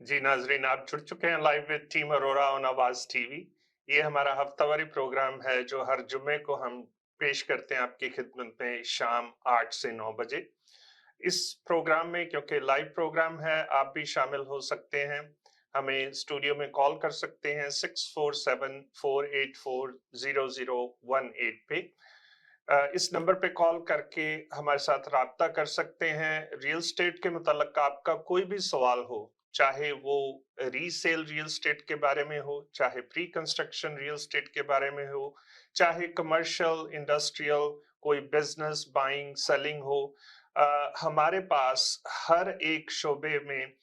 जी नाजरीन, आप जुड़ चुके हैं live with team Arora on आवाज टीवी। ये हमारा हफ्तावारी प्रोग्राम है जो हर जुम्मे को हम पेश करते हैं आपकी खिदमत में शाम 8 से 9 बजे। इस प्रोग्राम में क्योंकि लाइव प्रोग्राम है, आप भी शामिल हो सकते हैं। हमें स्टूडियो में कॉल कर सकते हैं 6474840018 पे। इस नंबर पे कॉल करके हमारे साथ राब्ता कर सकते हैं। रियल स्टेट के मुताल्लिक आपका कोई भी सवाल हो, चाहे वो रीसेल रियल स्टेट के बारे में हो, चाहे प्री कंस्ट्रक्शन रियल स्टेट के बारे में हो, चाहे कमर्शियल इंडस्ट्रियल कोई बिजनेस बाइंग सेलिंग हो, हमारे पास हर एक शोबे में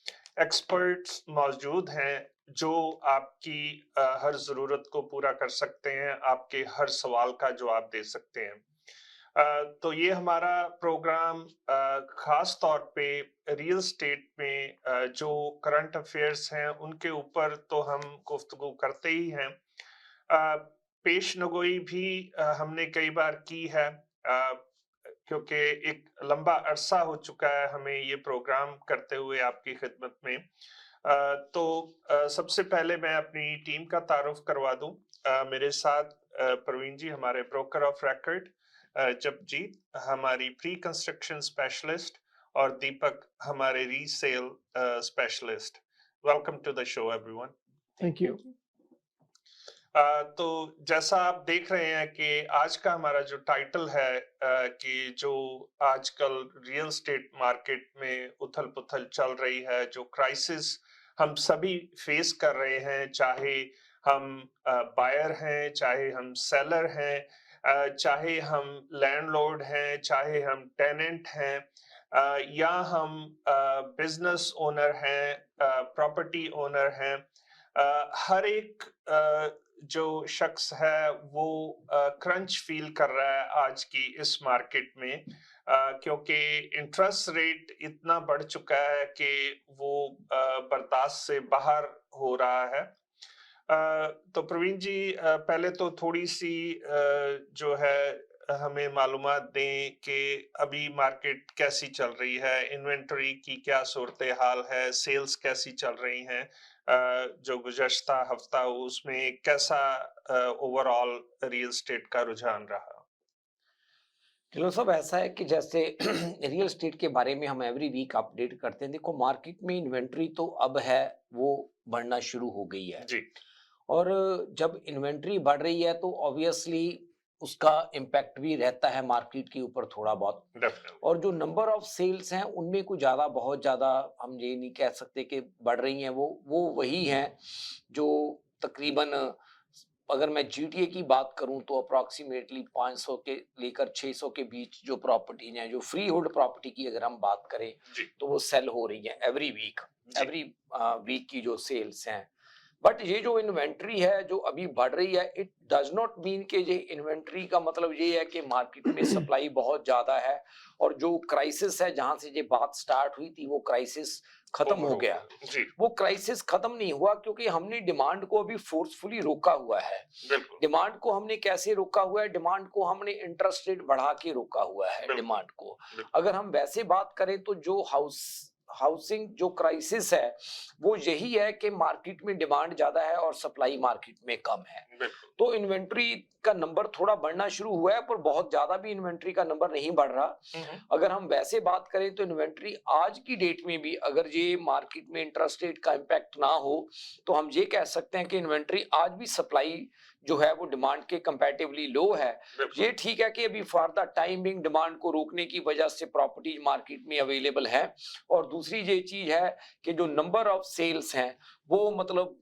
एक्सपर्ट्स मौजूद हैं जो आपकी हर जरूरत को पूरा कर सकते हैं, आपके हर सवाल का जवाब दे सकते हैं। तो ये हमारा प्रोग्राम खास तौर पे रियल स्टेट में जो करंट अफेयर्स हैं उनके ऊपर तो हम गुफ्तगू करते ही हैं। पेश नगोई भी हमने कई बार की है, क्योंकि एक लंबा अरसा हो चुका है हमें ये प्रोग्राम करते हुए आपकी खिदमत में। तो सबसे पहले मैं अपनी टीम का तारुफ करवा दूं। मेरे साथ प्रवीण जी हमारे ब्रोकर ऑफ रिकॉर्ड, जपजीत हमारी प्री कंस्ट्रक्शन स्पेशलिस्ट और दीपक हमारे resale specialist. Welcome to the show everyone. Thank you. तो जैसा आप देख रहे हैं कि आज का हमारा जो टाइटल है, कि जो आजकल रियल एस्टेट मार्केट में उथल-पुथल चल रही है, जो क्राइसिस हम सभी फेस कर रहे हैं, चाहे हम बायर हैं, चाहे हम सेलर हैं, चाहे हम लैंडलॉर्ड हैं, चाहे हम टेनेंट हैं, या हम बिजनेस ओनर हैं, प्रॉपर्टी ओनर हैं। हर एक जो शख्स है वो क्रंच फील कर रहा है आज की इस मार्केट में, क्योंकि इंटरेस्ट रेट इतना बढ़ चुका है कि वो बर्दाश्त से बाहर हो रहा है। तो प्रवीण जी, पहले तो थोड़ी सी जो है हमें मालूमात दें कि अभी मार्केट कैसी चल रही है, इन्वेंटरी की क्या सूरत हाल है, सेल्स कैसी चल रही हैं, जो गुज़श्ता हफ्ता उसमें कैसा ओवरऑल रियल एस्टेट का रुझान रहा? चलो, सब ऐसा है कि जैसे रियल एस्टेट के बारे में हम एवरी वीक अपडेट करते हैं। देखो, मार्केट में इन्वेंट्री तो अब है वो बढ़ना शुरू हो गई है। जी, और जब इन्वेंट्री बढ़ रही है तो ऑब्वियसली उसका इम्पैक्ट भी रहता है मार्केट के ऊपर थोड़ा बहुत। डेफिनेटली। और जो नंबर ऑफ सेल्स हैं उनमें कुछ ज़्यादा बहुत ज़्यादा हम ये नहीं कह सकते कि बढ़ रही हैं। वो वही हैं जो तकरीबन, अगर मैं जीटीए की बात करूं तो अप्रॉक्सीमेटली 500 के लेकर 600 के बीच जो प्रॉपर्टीज हैं, जो फ्री होल्ड प्रॉपर्टी की अगर हम बात करें जी, तो वो सेल हो रही हैं एवरी वीक। जी, एवरी वीक की जो सेल्स हैं। बट ये जो इन्वेंट्री है जो अभी बढ़ रही है, इट डज नॉट मीन कि ये इन्वेंट्री का मतलब ये है कि मार्केट में सप्लाई बहुत ज्यादा है और जो क्राइसिस है जहां से ये बात स्टार्ट हुई थी वो क्राइसिस खत्म ओवर हो हो गया। गया। जी, वो क्राइसिस खत्म नहीं हुआ क्योंकि हमने डिमांड को अभी फोर्सफुली रोका हुआ है। बिल्कुल, डिमांड को हमने कैसे रोका हुआ है? डिमांड को हमने इंटरेस्ट रेट बढ़ा के रोका हुआ है बिल्कुल, डिमांड को। बिल्कुल, अगर हम वैसे बात करें तो जो हाउसिंग जो क्राइसिस है वो यही है कि मार्केट में डिमांड ज्यादा है और सप्लाई मार्केट में कम है। बिल्कुल, तो इन्वेंट्री का नंबर थोड़ा बढ़ना शुरू हुआ है पर बहुत ज्यादा भी इन्वेंट्री का नंबर नहीं बढ़ रहा। हुँ, हुँ, अगर हम वैसे बात करें तो इन्वेंट्री आज की डेट में भी अगर ये मार्केट में इंटरेस्ट रेट का इम्पैक्ट ना हो तो हम ये कह सकते हैं कि इन्वेंट्री आज भी सप्लाई जो है वो डिमांड के कंपैरेटिवली लो है। बिल्कुल, ये ठीक है कि अभी for the time being demand को रोकने की वजह से प्रॉपर्टीज मार्केट में अवेलेबल है। और दूसरी ये चीज है कि जो नंबर ऑफ सेल्स हैं वो मतलब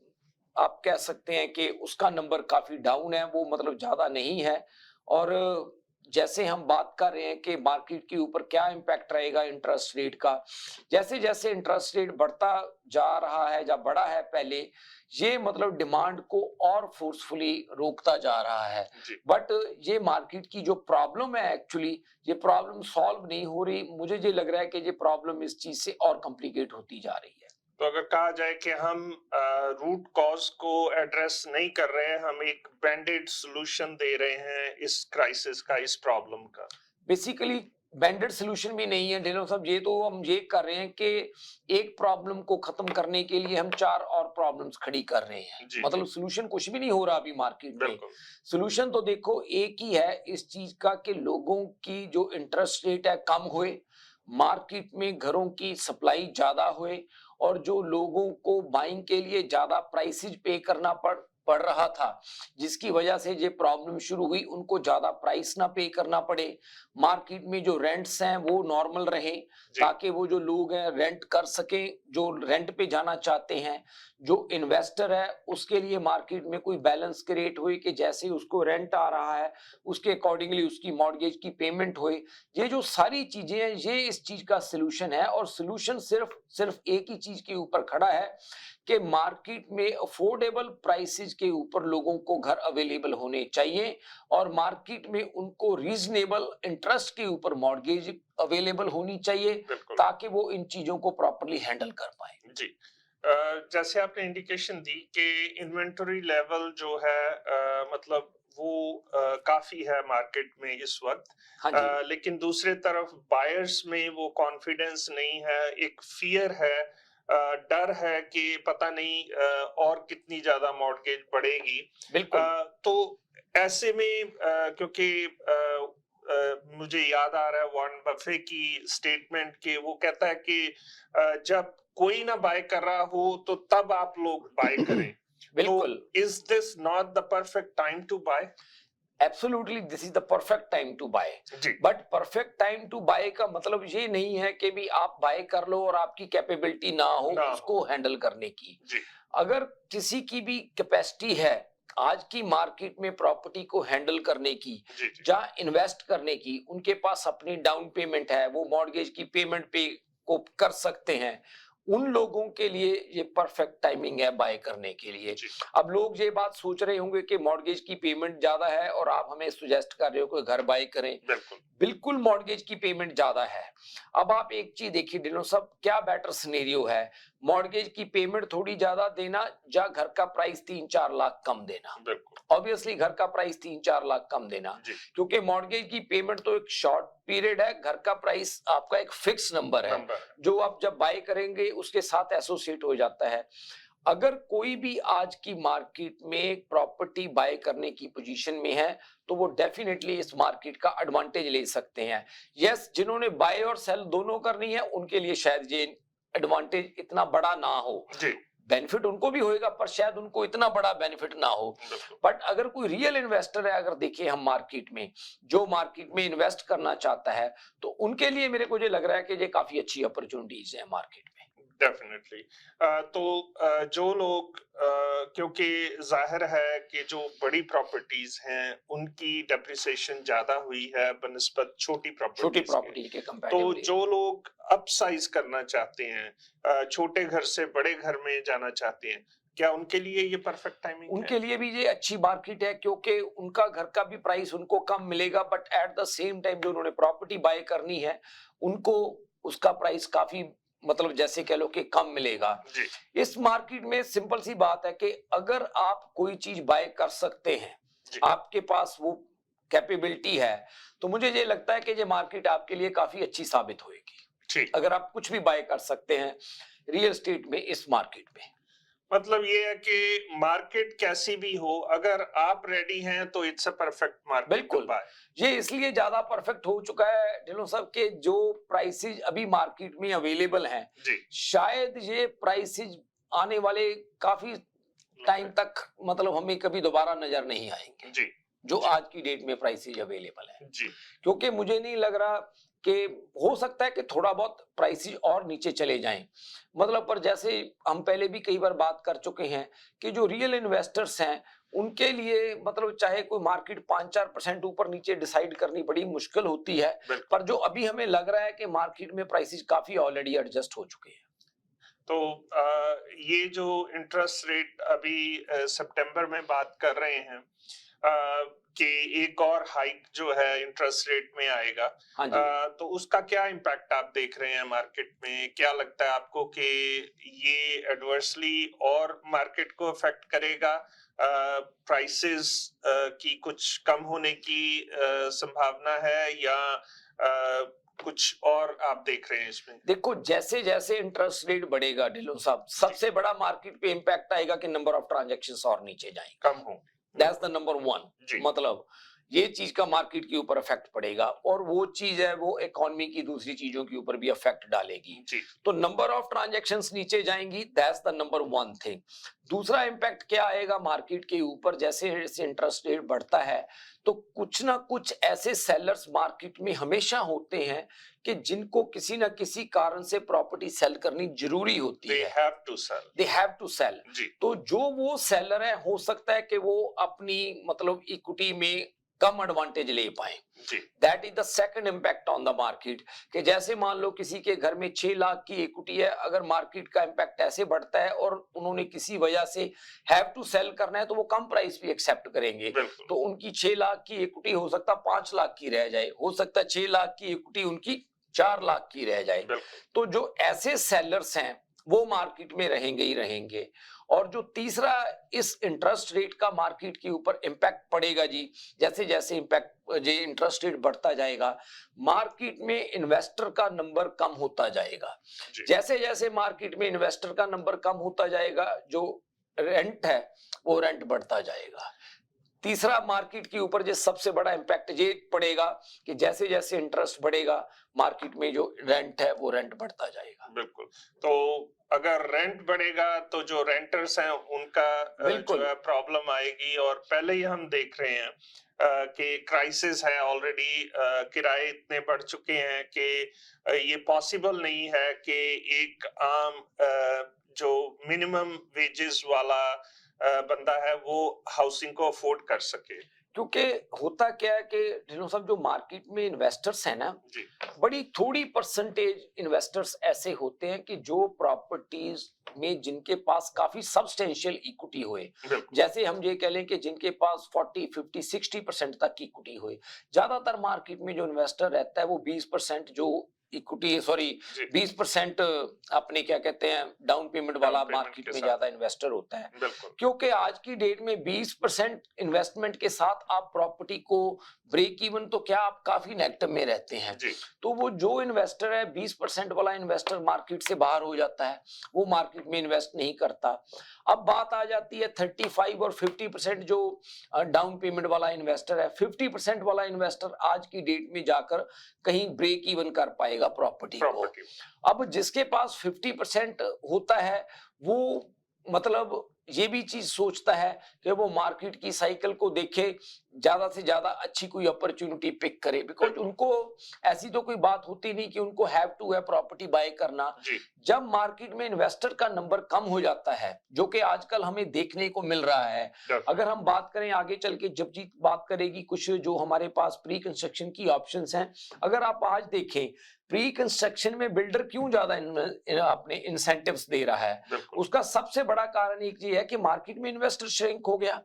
आप कह सकते हैं कि उसका नंबर काफी डाउन है, वो मतलब ज्यादा नहीं है। और जैसे हम बात कर रहे हैं कि मार्केट के ऊपर क्या इम्पैक्ट रहेगा इंटरेस्ट रेट का, जैसे जैसे इंटरेस्ट रेट बढ़ता जा रहा है या बढ़ा है पहले, ये मतलब डिमांड को और फोर्सफुली रोकता जा रहा है। जी। बट ये मार्केट की जो प्रॉब्लम है एक्चुअली, ये प्रॉब्लम सॉल्व नहीं हो रही। मुझे ये लग रहा है कि ये प्रॉब्लम इस चीज से और कॉम्प्लिकेट होती जा रही है। तो अगर कहा जाए कि हम रूट कॉज को एड्रेस नहीं कर रहे हैं, हम एक बैंडेड सॉल्यूशन दे रहे हैं इस क्राइसिस का, इस प्रॉब्लम का। बेसिकली बैंडेड सोल्यूशन भी नहीं है ढिल्लों साहब, ये तो हम ये कर रहे हैं कि एक प्रॉब्लम को खत्म करने के लिए हम 4 और प्रॉब्लम्स खड़ी कर रहे हैं। जी, मतलब सोल्यूशन कुछ भी नहीं हो रहा अभी मार्केट में। बिल्कुल। सोल्यूशन तो देखो एक ही है इस चीज का कि लोगों की जो इंटरेस्ट रेट है कम हुए, मार्केट में घरों की सप्लाई ज्यादा हुए, और जो लोगों को बाइंग के लिए ज्यादा प्राइसेस पे करना पड़ रहा था, जिसकी वजह से ये प्रॉब्लम शुरू हुई, उनको ज्यादा प्राइस ना पे करना पड़े। मार्केट में जो रेंट्स हैं वो नॉर्मल रहे, जी, ताकि वो जो लोग हैं रेंट कर सकें, जो रेंट पे जाना चाहते हैं। जो इन्वेस्टर है उसके लिए मार्केट में कोई बैलेंस क्रिएट हुई कि जैसे ही उसको रेंट आ रहा है उसके अकॉर्डिंगली उसकी मॉर्गेज की पेमेंट हुई। ये जो सारी चीजें हैं ये इस चीज का सलूशन है, और सलूशन सिर्फ सिर्फ एक ही चीज के ऊपर खड़ा है कि मार्केट में अफोर्डेबल प्राइसेस के ऊपर लोगों को घर अवेलेबल होने चाहिए, और मार्केट में उनको रीजनेबल इंटरेस्ट के ऊपर मॉर्गेज अवेलेबल होनी चाहिए, बिल्कुल। ताकि वो इन चीजों को प्रॉपर्ली हैंडल कर पाए। जी। जैसे आपने इंडिकेशन दी कि इन्वेंटरी लेवल जो है मतलब वो काफी है मार्केट में इस वक्त। हाँ जी, लेकिन दूसरे तरफ बायर्स में वो कॉन्फिडेंस नहीं है, एक फियर है, डर है कि पता नहीं और कितनी ज्यादा मॉर्गेज बढ़ेगी। बिल्कुल। तो ऐसे में क्योंकि मुझे याद आ रहा है वॉरेन बफे की स्टेटमेंट के, वो कहता है कि जब कोई ना बाय कर रहा हो तो तब आप लोग बाय करें। तो बिल्कुल। Is this not the perfect time to buy? Absolutely this is the perfect time to buy. जी, but perfect time to buy का मतलब ये नहीं है कि भी आप बाय कर लो और आपकी कैपेबिलिटी ना हो ना उसको हो। हैंडल करने की। जी, अगर किसी की भी कैपेसिटी है आज की मार्केट में प्रॉपर्टी को हैंडल करने की, जी, जी, या इन्वेस्ट करने की, उनके पास अपनी डाउन पेमेंट है, वो मॉर्गेज की पेमेंट पे को कर सकते हैं, उन लोगों के लिए ये परफेक्ट टाइमिंग है बाय करने के लिए। जी, अब लोग ये बात सोच रहे होंगे कि मॉर्गेज की पेमेंट ज्यादा है और आप हमें सुजेस्ट कर रहे हो कि घर बाय करें। बिल्कुल। बिल्कुल मॉर्गेज की पेमेंट ज्यादा है। अब आप एक चीज देखिए डिनो सब, क्या बेटर सिनेरियो है, मॉर्गेज की पेमेंट थोड़ी ज्यादा देना या घर का प्राइस 3-4 लाख कम देना? बिल्कुल। ऑब्वियसली घर का प्राइस 3-4 लाख कम देना, जी, क्योंकि मॉर्गेज की पेमेंट तो एक शॉर्ट पीरियड है, घर का प्राइस आपका एक फिक्स नंबर है नंबर है। जो आप जब बाय करेंगे उसके साथ एसोसिएट हो जाता है। अगर कोई भी आज की मार्केट में प्रॉपर्टी बाय करने की पोजीशन में है तो वो डेफिनेटली इस मार्केट का एडवांटेज ले सकते हैं। यस, जिन्होंने बाय और सेल दोनों करनी है उनके लिए शायद ये एडवांटेज इतना बड़ा ना हो, जी, बेनिफिट उनको भी होएगा पर शायद उनको इतना बड़ा बेनिफिट ना हो। बिल्कुल। बट अगर कोई रियल इन्वेस्टर है, अगर देखिए हम मार्केट में जो मार्केट में इन्वेस्ट करना चाहता है, तो उनके लिए मेरे को ये लग रहा है कि ये काफी अच्छी अपॉर्चुनिटीज है मार्केट में। डेफिनेटली। तो जो लोग क्योंकि जाहिर है कि जो बड़ी प्रॉपर्टीज हैं उनकी डेप्रिसिएशन ज्यादा हुई है बनिस्बत छोटी छोटी प्रॉपर्टीज के। प्रॉपर्टी के तो कंपैरेटिवली। जो लोग अपसाइज करना चाहते हैं, छोटे घर से बड़े घर में जाना चाहते हैं, क्या उनके लिए ये परफेक्ट टाइमिंग है? उनके लिए भी ये अच्छी मार्केट है, क्योंकि उनका घर का भी प्राइस उनको कम मिलेगा, but at the same time जो उन्होंने प्रॉपर्टी बाय करनी है उनको उसका प्राइस काफी, मतलब जैसे कह लो कि कम मिलेगा। जी, इस मार्केट में सिंपल सी बात है कि अगर आप कोई चीज बाय कर सकते हैं, जी, आपके पास वो कैपेबिलिटी है, तो मुझे ये लगता है कि ये मार्केट आपके लिए काफी अच्छी साबित होगी। ठीक। अगर आप कुछ भी बाय कर सकते हैं रियल एस्टेट में, इस मार्केट में। मतलब ये है कि मार्केट कैसी भी हो, अगर आप रेडी हैं तो it's a perfect market to बिल्कुल, बाय। ये इसलिए ज्यादा परफेक्ट हो चुका है ढिल्लों साहब के जो प्राइसेस अभी मार्केट में अवेलेबल हैं, जी, शायद ये प्राइसेस आने वाले काफी टाइम तक मतलब हमें कभी दोबारा नजर नहीं आएंगे जी, जो जी, आज की डेट में प्राइसेस अवेलेबल है। जी, क्योंकि मुझे नहीं लग रहा कि हो सकता है कि थोड़ा बहुत प्राइसेस और नीचे चले जाएं, मतलब पर जैसे हम पहले भी कई बार बात कर चुके हैं कि जो रियल इन्वेस्टर्स हैं उनके लिए मतलब चाहे कोई मार्केट 5-4% ऊपर नीचे डिसाइड करनी बड़ी मुश्किल होती है, बिल्कुल। पर जो अभी हमें लग रहा है कि मार्केट में प्राइसेस काफी ऑलरेडी एडजस्ट हो चुके हैं। तो ये जो इंटरेस्ट रेट अभी सितंबर में बात कर रहे हैं कि एक और हाइक जो है इंटरेस्ट रेट में आएगा, हाँ जी। तो उसका क्या इम्पैक्ट आप देख रहे हैं मार्केट में? क्या लगता है आपको कि ये एडवर्सली और मार्केट को अफेक्ट करेगा प्राइसेस की कुछ कम होने की संभावना है, या कुछ और आप देख रहे हैं इसमें? देखो, जैसे जैसे इंटरेस्ट रेट बढ़ेगा ढिल्लों साहब, सबसे बड़ा मार्केट पे इम्पैक्ट आएगा कि नंबर ऑफ ट्रांजैक्शंस और नीचे जाएंगे। कम हो। That's the number one. जी। मतलब ये चीज का मार्केट के ऊपर इफेक्ट पड़ेगा, और वो चीज है वो इकोनॉमी की दूसरी चीजों के ऊपर भी इफेक्ट डालेगी। जी। तो नंबर ऑफ ट्रांजैक्शंस नीचे जाएंगी, that's the number one thing. दूसरा इम्पैक्ट क्या आएगा मार्केट के ऊपर, जैसे जैसे इंटरेस्ट रेट बढ़ता है तो कुछ ना कुछ ऐसे सेलर्स मार्केट में हमेशा होते हैं कि जिनको किसी ना किसी कारण से प्रॉपर्टी सेल करनी जरूरी होती They है। have to sell. They have to sell. जी। तो जो वो सेलर है, हो सकता है कि वो अपनी मतलब इक्विटी में कम एडवांटेज ले पाए। जी। That is the second impact on the market, कि जैसे मान लो किसी के घर में 6 लाख की इक्विटी है, अगर मार्केट का इम्पैक्ट ऐसे बढ़ता है और उन्होंने किसी वजह से हैव टू सेल करना है, तो वो कम प्राइस भी एक्सेप्ट करेंगे। बिल्कुल। तो उनकी 6 लाख की इक्विटी हो सकता है 5 लाख की रह जाए, हो सकता है 6 लाख की इक्विटी उनकी 4 लाख की रह जाए। बिल्कुल। तो जो ऐसे सेलर्स हैं वो मार्केट में रहेंगे ही रहेंगे। और जो तीसरा इस इंटरेस्ट रेट का मार्केट के ऊपर इम्पैक्ट पड़ेगा जी, जैसे जैसे इंटरेस्ट रेट बढ़ता जाएगा, मार्केट में इन्वेस्टर का नंबर कम होता जाएगा। जी। जैसे जैसे मार्केट में इन्वेस्टर का नंबर कम होता जाएगा, जो रेंट है वो रेंट बढ़ता जाएगा। तीसरा मार्केट के ऊपर जो सबसे बड़ा इम्पैक्ट ये पड़ेगा कि जैसे जैसे इंटरेस्ट बढ़ेगा, मार्केट में जो रेंट है वो रेंट बढ़ता जाएगा। बिल्कुल। तो अगर रेंट बढ़ेगा तो जो रेंटर्स हैं उनका जो बिल्कुल। है प्रॉब्लम आएगी, और पहले ही हम देख रहे हैं कि क्राइसिस है ऑलरेडी, किराए इतने बढ़ चुके हैं कि ये पॉसिबल नहीं है कि एक आम जो मिनिमम वेजेस वाला बंदा है वो हाउसिंग को अफोर्ड कर सके। क्योंकि होता क्या है कि ढिल्लों साहब, जो मार्केट में इन्वेस्टर्स हैं ना, जी। बड़ी थोड़ी परसेंटेज इन्वेस्टर्स ऐसे होते हैं कि जो प्रॉपर्टीज में जिनके पास काफी सब्सटेंशियल इक्विटी हुए, बिल्कुल। जैसे हम ये कह लें कि जिनके पास 40, 50, 60% तक की इक्विटी हुई। ज्यादातर मार्केट में जो इन्वेस्टर रहता है वो 20% जो इक्विटी, सॉरी जी। 20% अपने क्या कहते हैं डाउन पेमेंट वाला पेमेंट मार्केट के में साथ। ज्यादा इन्वेस्टर होता है। बिल्कुल। क्योंकि आज की डेट में 20% इन्वेस्टमेंट के साथ आप प्रॉपर्टी को ब्रेक इवन तो क्या, आप काफी नेगेटिव में रहते हैं। जी। तो वो जो इन्वेस्टर है 20% वाला इन्वेस्टर मार्केट से बाहर हो जाता है, वो मार्केट में इन्वेस्ट नहीं करता। अब बात आ जाती है 35 और 50% जो डाउन पेमेंट वाला इन्वेस्टर है। 50% वाला इन्वेस्टर आज की डेट में जाकर कहीं ब्रेक इवन कर पाएगा प्रॉपर्टी को। अब जिसके पास 50% होता है वो मतलब ये भी चीज सोचता है कि वो मार्केट की साइकिल को देखे, ज्यादा से ज्यादा अच्छी कोई अपॉर्चुनिटी पिक करे, बिकॉज उनको ऐसी तो कोई बात होती नहीं कि उनको हैव टू है प्रॉपर्टी बाय करना। जी। जब मार्केट में इन्वेस्टर का नंबर कम हो जाता है, जो कि आजकल हमें देखने को मिल रहा है। अगर हम बात करें आगे चल के, जब जी बात करेगी कुछ जो हमारे पास प्री कंस्ट्रक्शन की ऑप्शंस हैं, अगर आप आज देखें प्री कंस्ट्रक्शन में बिल्डर क्यों ज्यादा अपने इंसेंटिव्स दे रहा है, उसका सबसे बड़ा कारण एक ये है कि मार्केट में इन्वेस्टर श्रिंक हो गया।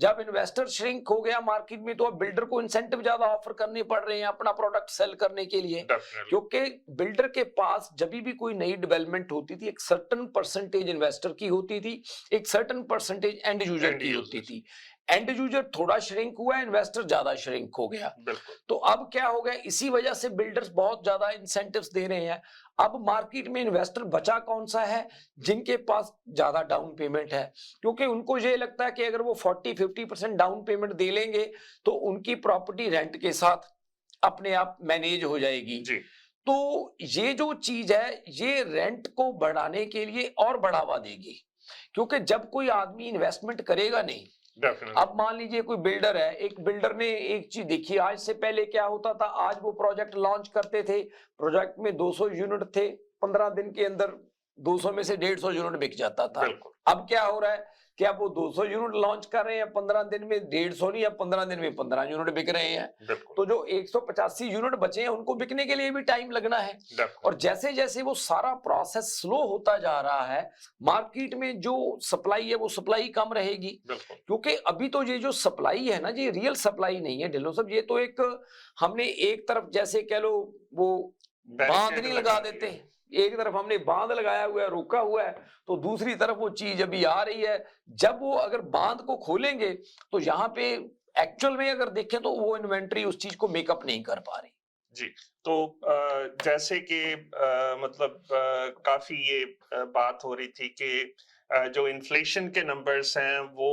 जब इन्वेस्टर श्रिंक हो गया मार्केट में, तो अब बिल्डर को इंसेंटिव ज्यादा ऑफर करने पड़ रहे हैं अपना प्रोडक्ट सेल करने के लिए। क्योंकि बिल्डर के पास जब भी कोई नई डेवलपमेंट होती थी, एक सर्टेन परसेंटेज इन्वेस्टर की होती थी, एक सर्टेन परसेंटेज एंड यूजर की होती थी। एंड यूजर थोड़ा श्रिंक हुआ, इन्वेस्टर ज्यादा श्रिंक हो गया। तो अब क्या हो गया, इसी वजह से बिल्डर्स बहुत ज्यादा इंसेंटिव्स दे रहे हैं। अब मार्केट में इन्वेस्टर बचा कौन सा है, जिनके पास ज्यादा डाउन पेमेंट है, क्योंकि उनको ये लगता है कि अगर वो 40-50% डाउन पेमेंट दे लेंगे तो उनकी प्रॉपर्टी रेंट के साथ अपने आप मैनेज हो जाएगी जी। तो ये जो चीज है ये रेंट को बढ़ाने के लिए और बढ़ावा देगी, क्योंकि जब कोई आदमी इन्वेस्टमेंट करेगा नहीं, अब मान लीजिए कोई बिल्डर है, एक बिल्डर ने एक चीज देखी, आज से पहले क्या होता था, आज वो प्रोजेक्ट लॉन्च करते थे, प्रोजेक्ट में 200 यूनिट थे, 15 दिन के अंदर 200 में से 150 यूनिट बिक जाता था। अब क्या हो रहा है कि अब वो 200 यूनिट लॉन्च कर रहे हैं 15 दिन में, 150 नहीं, अब 15 दिन में 15 यूनिट बिक रहे हैं। तो जो 185 यूनिट बचे हैं उनको बिकने के लिए भी टाइम लगना है। और जैसे जैसे वो सारा प्रोसेस स्लो होता जा रहा है, मार्केट में जो सप्लाई है वो सप्लाई कम रहेगी, क्योंकि अभी तो ये जो सप्लाई है ना, ये रियल सप्लाई नहीं है ढिल्लों साहब, ये तो एक हमने एक तरफ जैसे कह लो वो बांध नहीं लगा देते, एक तरफ हमने बांध लगाया हुआ है, रोका हुआ है, तो दूसरी तरफ वो चीज अभी आ रही है। जब वो अगर बांध को खोलेंगे तो यहाँ पे एक्चुअल में अगर देखें तो वो इन्वेंट्री उस चीज को मेकअप नहीं कर पा रही। जी, तो जैसे कि मतलब काफी ये बात हो रही थी कि जो इन्फ्लेशन के नंबर्स हैं वो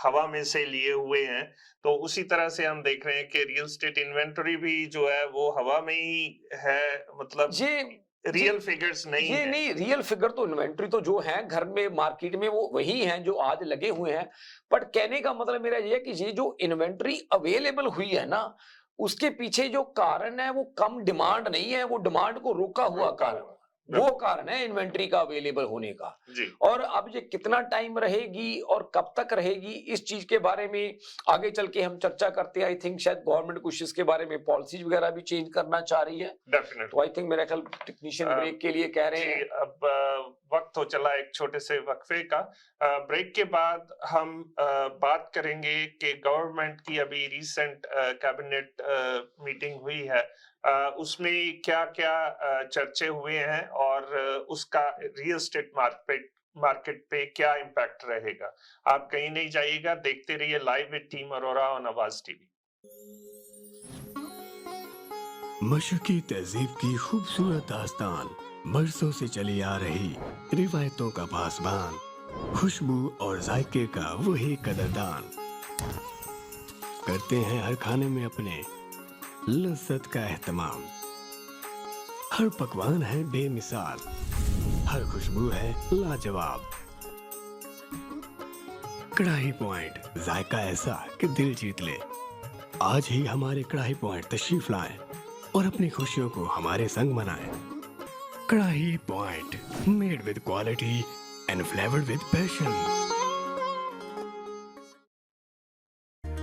हवा में से लिए हुए हैं, तो उसी तरह से हम देख रहे हैं कि रियल एस्टेट इन्वेंटरी भी जो है वो हवा में ही है, मतलब ये रियल फिगर्स नहीं ये है। नहीं, रियल फिगर तो इन्वेंट्री तो जो है घर में मार्केट में वो वही हैं जो आज लगे हुए हैं। बट कहने का मतलब मेरा ये है कि ये जो इन्वेंट्री अवेलेबल हुई है ना, उसके पीछे जो कारण है वो कम डिमांड नहीं है, वो डिमांड को रोका हुआ कारण, वो कारण है इन्वेंट्री का अवेलेबल होने का। जी। और अब ये कितना टाइम रहेगी और कब तक रहेगी, इस चीज के बारे में आगे चल के हम चर्चा करते हैं। आई थिंक शायद गवर्नमेंट कुछ इसके बारे में पॉलिसीज वगैरह भी चेंज करना चाह रही है। डेफिनेटली। तो आई थिंक मेरा ख्याल टेक्नीशियन ब्रेक के लिए कह रहे जी, हैं। अब वक्त हो चला एक छोटे से वक्फे का। ब्रेक के बाद हम बात करेंगे कि गवर्नमेंट की अभी रिसेंट कैबिनेट मीटिंग हुई है, उसमें क्या-क्या चर्चे हुए हैं और उसका रियल एस्टेट मार्केट पे क्या इम्पैक्ट रहेगा। आप कहीं नहीं जाइएगा, देखते रहिए live with team Arora on आवाज टीवी। मशरकी तहजीब की खूबसूरत दास्तान, बरसों से चली आ रही रिवायतों का पासबान, खुशबू और जायके का वही कदरदान, करते हैं हर खाने में अपने लज्जत का एहतमाम। हर पकवान है बेमिसाल, हर खुशबू है लाजवाब। कढ़ाई पॉइंट, जायका ऐसा कि दिल जीत ले। आज ही हमारे कढ़ाई पॉइंट तशरीफ लाएं और अपनी खुशियों को हमारे संग मनाएं। कढ़ाई point, made with quality and flavoured with passion.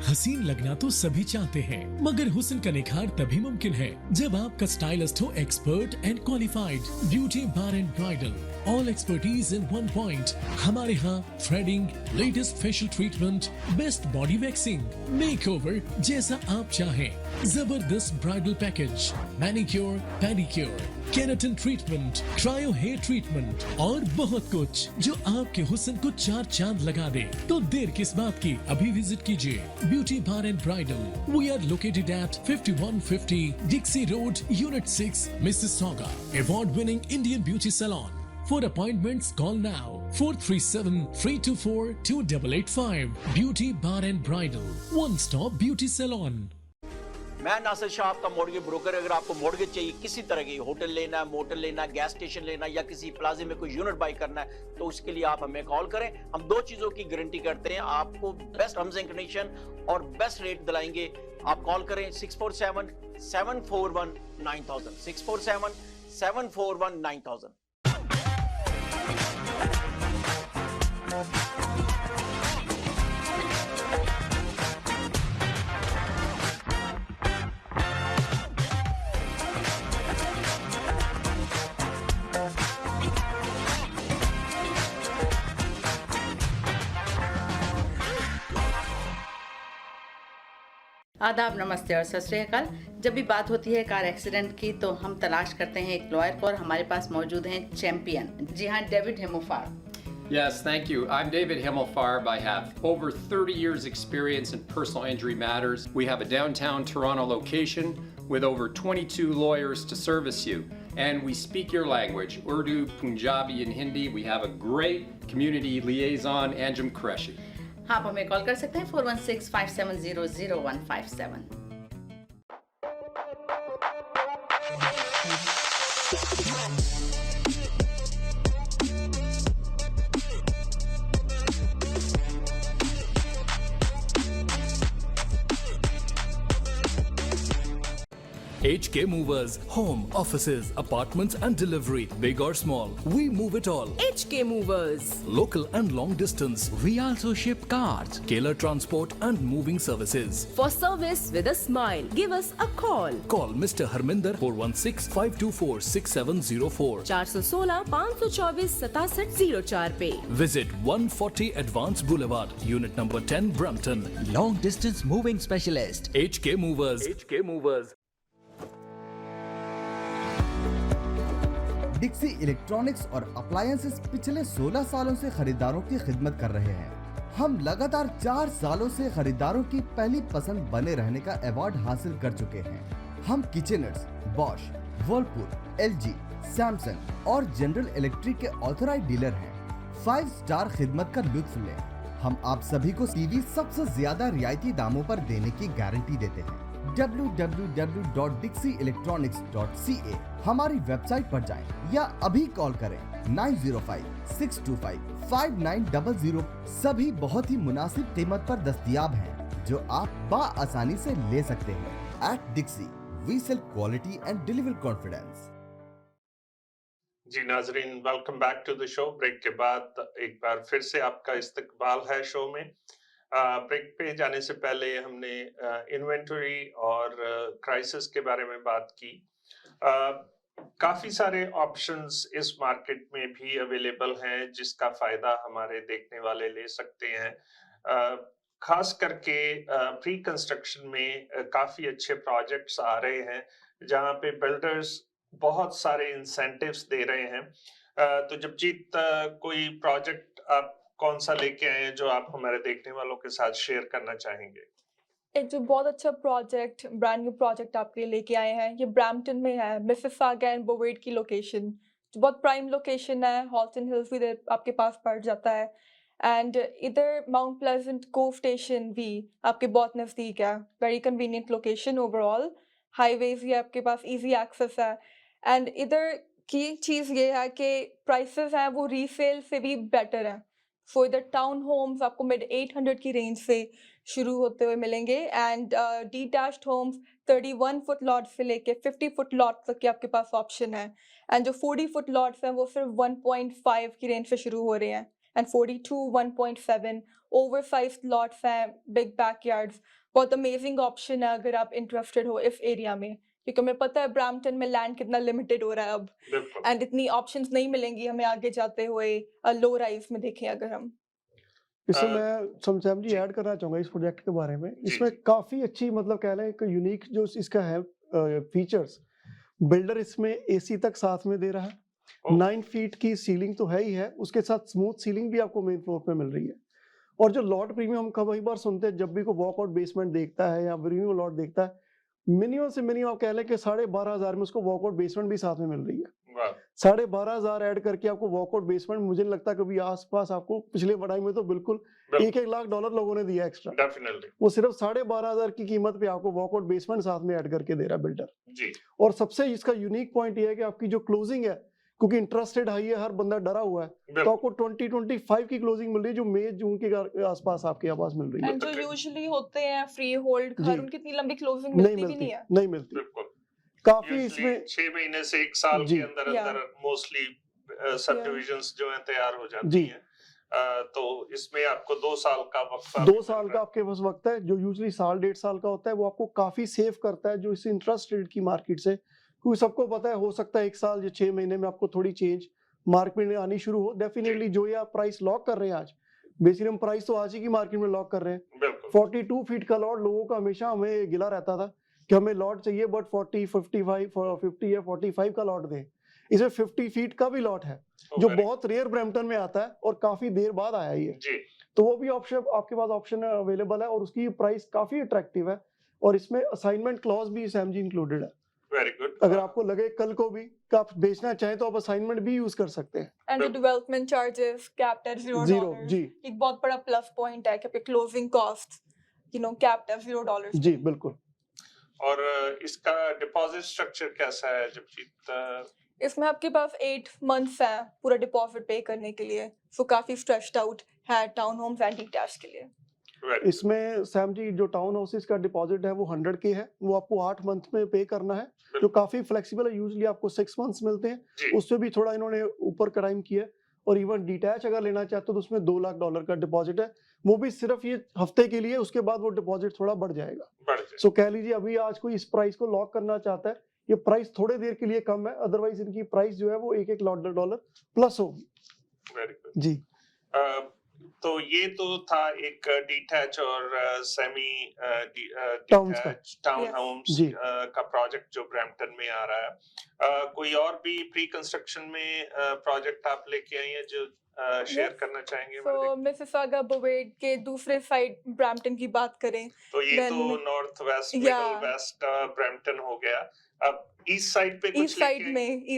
हसीन लगना तो सभी चाहते हैं, मगर हुस्न का निखार तभी मुमकिन है जब आपका स्टाइलिस्ट हो expert and qualified. Beauty bar and bridal, all expertise in one point. हमारे यहाँ threading, latest facial treatment, best body waxing, makeover जैसा आप चाहें, जबरदस्त bridal package, manicure, pedicure, keratin treatment, cryo hair treatment और बहुत कुछ जो आपके हुस्न को चार चांद लगा दे। तो देर किस बात की, अभी विजिट कीजिए beauty bar and bridal. We are located at 5150 Dixie road, unit 6, Mississauga. Award winning Indian beauty salon. For appointments, call now 437-324-2885. Beauty Bar and Bridal, one stop beauty salon. मैं नासिर शाह, आपका मॉर्गेज ब्रोकर। अगर आपको mortgage चाहिए किसी तरह की, hotel लेना है, मोटल लेना है, गैस स्टेशन लेना है या किसी प्लाजे में कोई यूनिट बाई करना है, तो उसके लिए आप हमें कॉल करें। हम दो चीजों की गारंटी करते हैं, आपको बेस्ट टर्म्स एंड कंडीशन और बेस्ट रेट दिलाएंगे। आप कॉल करें 647-741-9000, 647-741-9000। आदाब, नमस्ते और सत श्री अकाल। जब भी बात होती है कार एक्सीडेंट की तो हम तलाश करते हैं एक लॉयर को, और हमारे पास मौजूद हैं चैंपियन। जी हाँ, David हेमोफार। Yes, thank you. I'm David Himmelfarb. I have over 30 years experience in personal injury matters. We have a downtown Toronto location with over 22 lawyers to service you. And we speak your language, Urdu, Punjabi, and Hindi. We have a great community liaison, Anjum Qureshi. हाँ, आप हमें call कर सकते हैं 416-570-0157। HK Movers, home, offices, apartments and delivery, big or small, we move it all. HK Movers. Local and long distance, we also ship cars, Keller transport and moving services. For service with a smile, give us a call. Call Mr. Harminder 416-524-6704. 416-524-6704 पे. Visit 140 Advance Boulevard, Unit number 10, Brampton. Long distance moving specialist. HK Movers. HK Movers. Dixie electronics और appliances पिछले 16 सालों से खरीदारों की खिदमत कर रहे हैं। हम लगातार 4 सालों से खरीदारों की पहली पसंद बने रहने का अवार्ड हासिल कर चुके हैं। हम किचनर्स, बॉश, वर्लपूल, LG, सैमसंग और जनरल इलेक्ट्रिक के ऑथराइज्ड डीलर हैं। 5 स्टार खिदमत का लुत्फ लें। हम आप सभी को टीवी सबसे ज्यादा रियायती दामों पर देने की गारंटी देते हैं। www.dixieelectronics.ca हमारी वेबसाइट पर जाएं या अभी कॉल करें 9056255900। सभी बहुत ही मुनासिब कीमत पर दस्तयाब हैं जो आप बाआसानी से ले सकते हैं। At Dixie, we sell quality and deliver confidence. जी नाजरीन, welcome back to the show. Break के बाद एक बार फिर से आपका इस्तकबाल है शो में। ब्रेक पे जाने से पहले हमने इन्वेंटरी और क्राइसिस के बारे में बात की। काफी सारे ऑप्शंस इस मार्केट में भी अवेलेबल हैं जिसका फायदा हमारे देखने वाले ले सकते हैं। खास करके प्री कंस्ट्रक्शन में काफी अच्छे प्रोजेक्ट्स आ रहे हैं जहां पे बिल्डर्स बहुत सारे इंसेंटिव्स दे रहे हैं। तो जबजीत, कोई प्रोजेक्ट आप कौन सा लेके आए हैं जो आप हमारे देखने वालों के साथ शेयर करना चाहेंगे? एक जो बहुत अच्छा प्रोजेक्ट, ब्रांड न्यू प्रोजेक्ट आपके लिए लेके आए हैं, ये ब्रैम्पटन में है, मिसिसागा एंड बोवेट की लोकेशन, जो बहुत प्राइम लोकेशन है। हॉल्टन हिल्स भी इधर आपके पास पड़ जाता है एंड इधर माउंट प्लेजेंट कोव स्टेशन भी आपके बहुत नज़दीक है। Very convenient location overall, highways भी आपके पास, इजी एक्सेस है। एंड इधर की चीज़ ये है कि प्राइसेस हैं वो रीसेल से भी बेटर हैं। सो इधर टाउन होम्स आपको मिड 800 की रेंज से शुरू होते हुए मिलेंगे and detached homes 31 foot lot से लेके 50 फुट लॉट तक के आपके पास ऑप्शन है। एंड जो 40 फुट लॉट्स हैं वो सिर्फ 1.5 की रेंज से शुरू हो रहे हैं एंड 42, 1.7 ओवर साइज लॉट्स हैं, बिग बैकयार्ड्स। बहुत अमेजिंग ऑप्शन है अगर आप इंटरेस्टेड हो इस एरिया में, क्योंकि हमें पता है ब्रैम्पटन में लैंड कितना लिमिटेड हो रहा है अब एंड इतनी ऑप्शंस नहीं मिलेंगी हमें आगे जाते हुए लो राइज में देखें अगर हम। इसमें मैं समसैम जी ऐड करना चाहूँगा इस प्रोजेक्ट के बारे में। इसमें काफ़ी अच्छी मतलब कह लें कि यूनिक जो इसका है फीचर्स, बिल्डर इसमें AC तक साथ में दे रहा है। 9 फीट की सीलिंग तो है ही है, उसके साथ स्मूथ सीलिंग भी आपको मेन फ्लोर पे मिल रही है। और जो लॉट प्रीमियम हम कई बार सुनते हैं, जब भी कोई वॉकआउट बेसमेंट देखता है या प्रीमियम लॉट देखता है, मिनिमम से मिनिमम आप कह लें कि 12,500 में उसको वॉकआउट बेसमेंट भी साथ में मिल रही है। 12,500 ऐड करके आपको वॉकआउट बेसमेंट, मुझे नहीं लगता कभी आसपास आपको, पिछले बढ़ाई में तो बिल्कुल $1-1 लाख लोगों ने दिया एक्स्ट्रा। डेफिनेटली वो सिर्फ 12,500 की कीमत पे आपको वॉकआउट बेसमेंट साथ में ऐड करके दे रहा है बिल्डर जी। और सबसे इसका यूनिक पॉइंट ये है कि आपकी जो क्लोजिंग है, क्योंकि इंटरेस्ट रेट हाई है, हर बंदा डरा हुआ है, तो आपको 2025 की क्लोजिंग मिल रही है जो मई जून के आसपास आपके पास मिल रही है। एंड जो यूजुअली होते हैं फ्री होल्ड घर, उनकी इतनी लंबी क्लोजिंग नहीं मिलती भी नहीं है। नहीं मिलती। काफी इसमें 6 महीने से 1 साल के अंदर मोस्टली सब डिविजन्स जो हैं तैयार हो जाती हैं। तो इसमें आपको 2 साल का वक्त, 2 साल का आपके पास वक्त है, जो यूजुअली 1.5 साल का होता है, वो आपको काफी सेव करता है जो इस इंटरेस्ट रेट की मार्केट से, क्योंकि सबको पता है हो सकता है 1 साल या 6 महीने में आपको थोड़ी चेंज मार्केट में आनी शुरू हो। डेफिनेटली जो ये आप प्राइस लॉक कर रहे हैं आज, बेसिकली हम प्राइस तो आज ही की मार्केट में लॉक कर रहे हैं। 42 फीट का लॉट लोगों का हमेशा हमें गिला रहता था कि हमें लॉट चाहिए बट 40, 55, 50 या 45 का लॉट दें। इसमें 50 फीट का भी लॉट है जो बहुत रेयर ब्रैम्पटन में आता है और काफी देर बाद आया ये, तो वो भी ऑप्शन आपके पास ऑप्शन अवेलेबल है और उसकी प्राइस काफी अट्रैक्टिव है और इसमें असाइनमेंट क्लॉज भी सैम जी इंक्लूडेड है। Very good. अगर आपको लगे कल को भी कि आप बेचना चाहें तो आप असाइनमेंट भी यूज कर सकते हैं। And the development charges capped at $0 जी, एक बहुत बड़ा प्लस पॉइंट है कि आपके क्लोजिंग कॉस्ट कैप्ड एट $0 जी बिल्कुल। और इसका डिपॉजिट स्ट्रक्चर कैसा है जबजीत? इसमें आपके पास 8 मंथ्स है पूरा डिपॉजिट पे करने के लिए, सो काफी स्ट्रेच्ड आउट है टाउन होम्स एंड डिटैच के लिए। इसमें सैम जी जो टाउन हाउसेस का डिपॉजिट है वो 100K है, वो आपको 8 मंथ में पे करना है, जो काफी फ्लेक्सिबल है। यूजुअली आपको 6 मंथ्स मिलते हैं, उससे भी थोड़ा इन्होंने ऊपर क्राइम किया है। और इवन डिटैच अगर लेना चाहते हो तो उसमें $2 लाख का डिपॉजिट है, वो भी सिर्फ ये हफ्ते के लिए, उसके बाद वो डिपॉजिट थोड़ा बढ़ जाएगा। सो कह लीजिए अभी आज कोई इस प्राइस को लॉक करना चाहता है, ये प्राइस थोड़े देर के लिए कम है, अदरवाइज इनकी प्राइस जो है वो $1-1 लाख प्लस होगी। वेरी गुड जी। तो ये तो था एक डिटैच और सेमी टाउन्स का। डिटैच टाउन होम्स जी। का प्रोजेक्ट जो ब्रैम्पटन में आ रहा है। कोई और भी प्री कंस्ट्रक्शन में प्रोजेक्ट आप लेके आई हैं जो शेयर करना चाहेंगे हमारे तो मिसिसागा बोवेड के दूसरे साइड ब्रैम्पटन की बात करें, तो ये then तो नॉर्थ वेस्ट या मिडल वेस्ट ब्रैम्पटन हो गया। अब ईस्ट साइड पे कुछ ईस्ट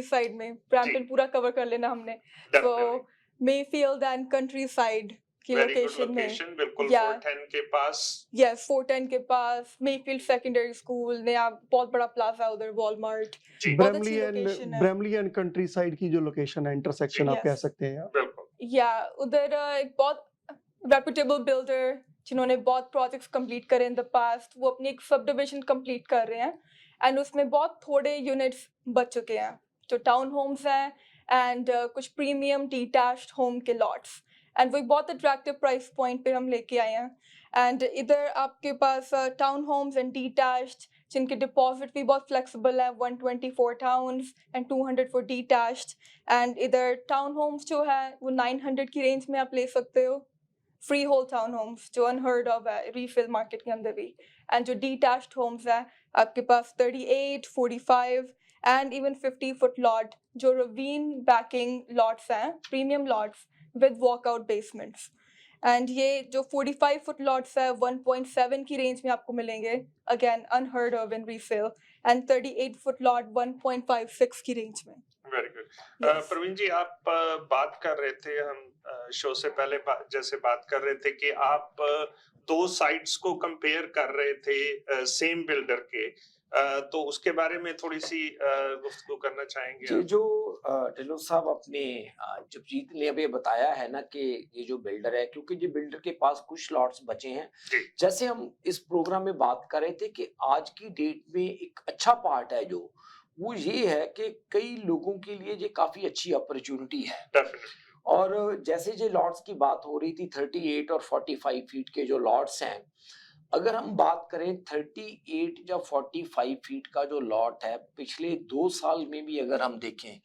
साइड में ब्रैम्पटन पूरा कवर कर लेना हमने। तो definitely Mayfield and country side की वेरी गुड लोकेशन में लोकेशन, बिल्कुल या 410 के पास। यस 410 के पास मेफील्ड सेकेंडरी स्कूल, नया बहुत बड़ा प्लाजा उधर, वॉलमार्ट, जी बहुत अच्छी लोकेशन है। ब्रेमली एंड कंट्री साइड की जो लोकेशन है, इंटरसेक्शन आप कह Yes. सकते हैं। बिल्कुल या उधर एक बहुत रेपुटेबल बिल्डर जिन्होंने बहुत प्रोजेक्ट्स कंप्लीट करे इन द पास्ट, वो अपनी एक सब डिविजन कंप्लीट कर रहे हैं एंड उसमें बहुत थोड़े यूनिट्स बच चुके हैं जो टाउन होम्स हैं एंड कुछ प्रीमियम डिटैच्ड होम के लॉट्स, एंड वो एक बहुत अट्रैक्टिव प्राइस पॉइंट पे हम लेके आए हैं। एंड इधर आपके पास टाउन होम्स एंड डिटैच्ड जिनके डिपॉजिट भी बहुत फ्लेक्सिबल है, 124 towns and 200 for detached. And इधर टाउन होम्स जो है वो 900 की रेंज में आप ले सकते हो, फ्री होल टाउन होम्स जो अनहर्ड ऑफ है रीसेल मार्केट के अंदर भी। एंड जो डिटैच्ड होम्स है आपके पास 38, 45 एंड इवन 50 फुट लॉट जो रवीन बैकिंग लॉट्स हैं, premium lots with walkout basements. And ये जो 45 फुट लॉट्स है 1.7 की रेंज में आपको मिलेंगे, again unheard of in resale, and 38 foot lot 1.56 की रेंज में। Very good. Yes. प्रवीण जी आप बात कर रहे थे, हम शो से पहले जैसे बात कर रहे थे कि आप दो साइट्स को कंपेयर कर रहे थे सेम बिल्डर के, तो उसके बारे में थोड़ी सी गुफ्तगू करना चाहेंगे ये आप? जो ढिल्लों साहब आपने जगजीत ने अभी बताया है ना कि ये जो बिल्डर है, क्योंकि ये बिल्डर के पास कुछ लॉट्स बचे हैं, जी जैसे हम इस प्रोग्राम में बात कर रहे थे कि आज की डेट में एक अच्छा पार्ट है जो वो ये है कि कई लोगों के लिए ये काफी अच्छी अपॉर्चुनिटी है। डेफिनेटली और जैसे जो लॉट्स की बात हो रही थी 38 और 45 फीट के जो लॉट्स हैं, अगर हम बात करें 38 या 45 फीट का जो लॉट है, पिछले 2 साल में भी अगर हम देखें,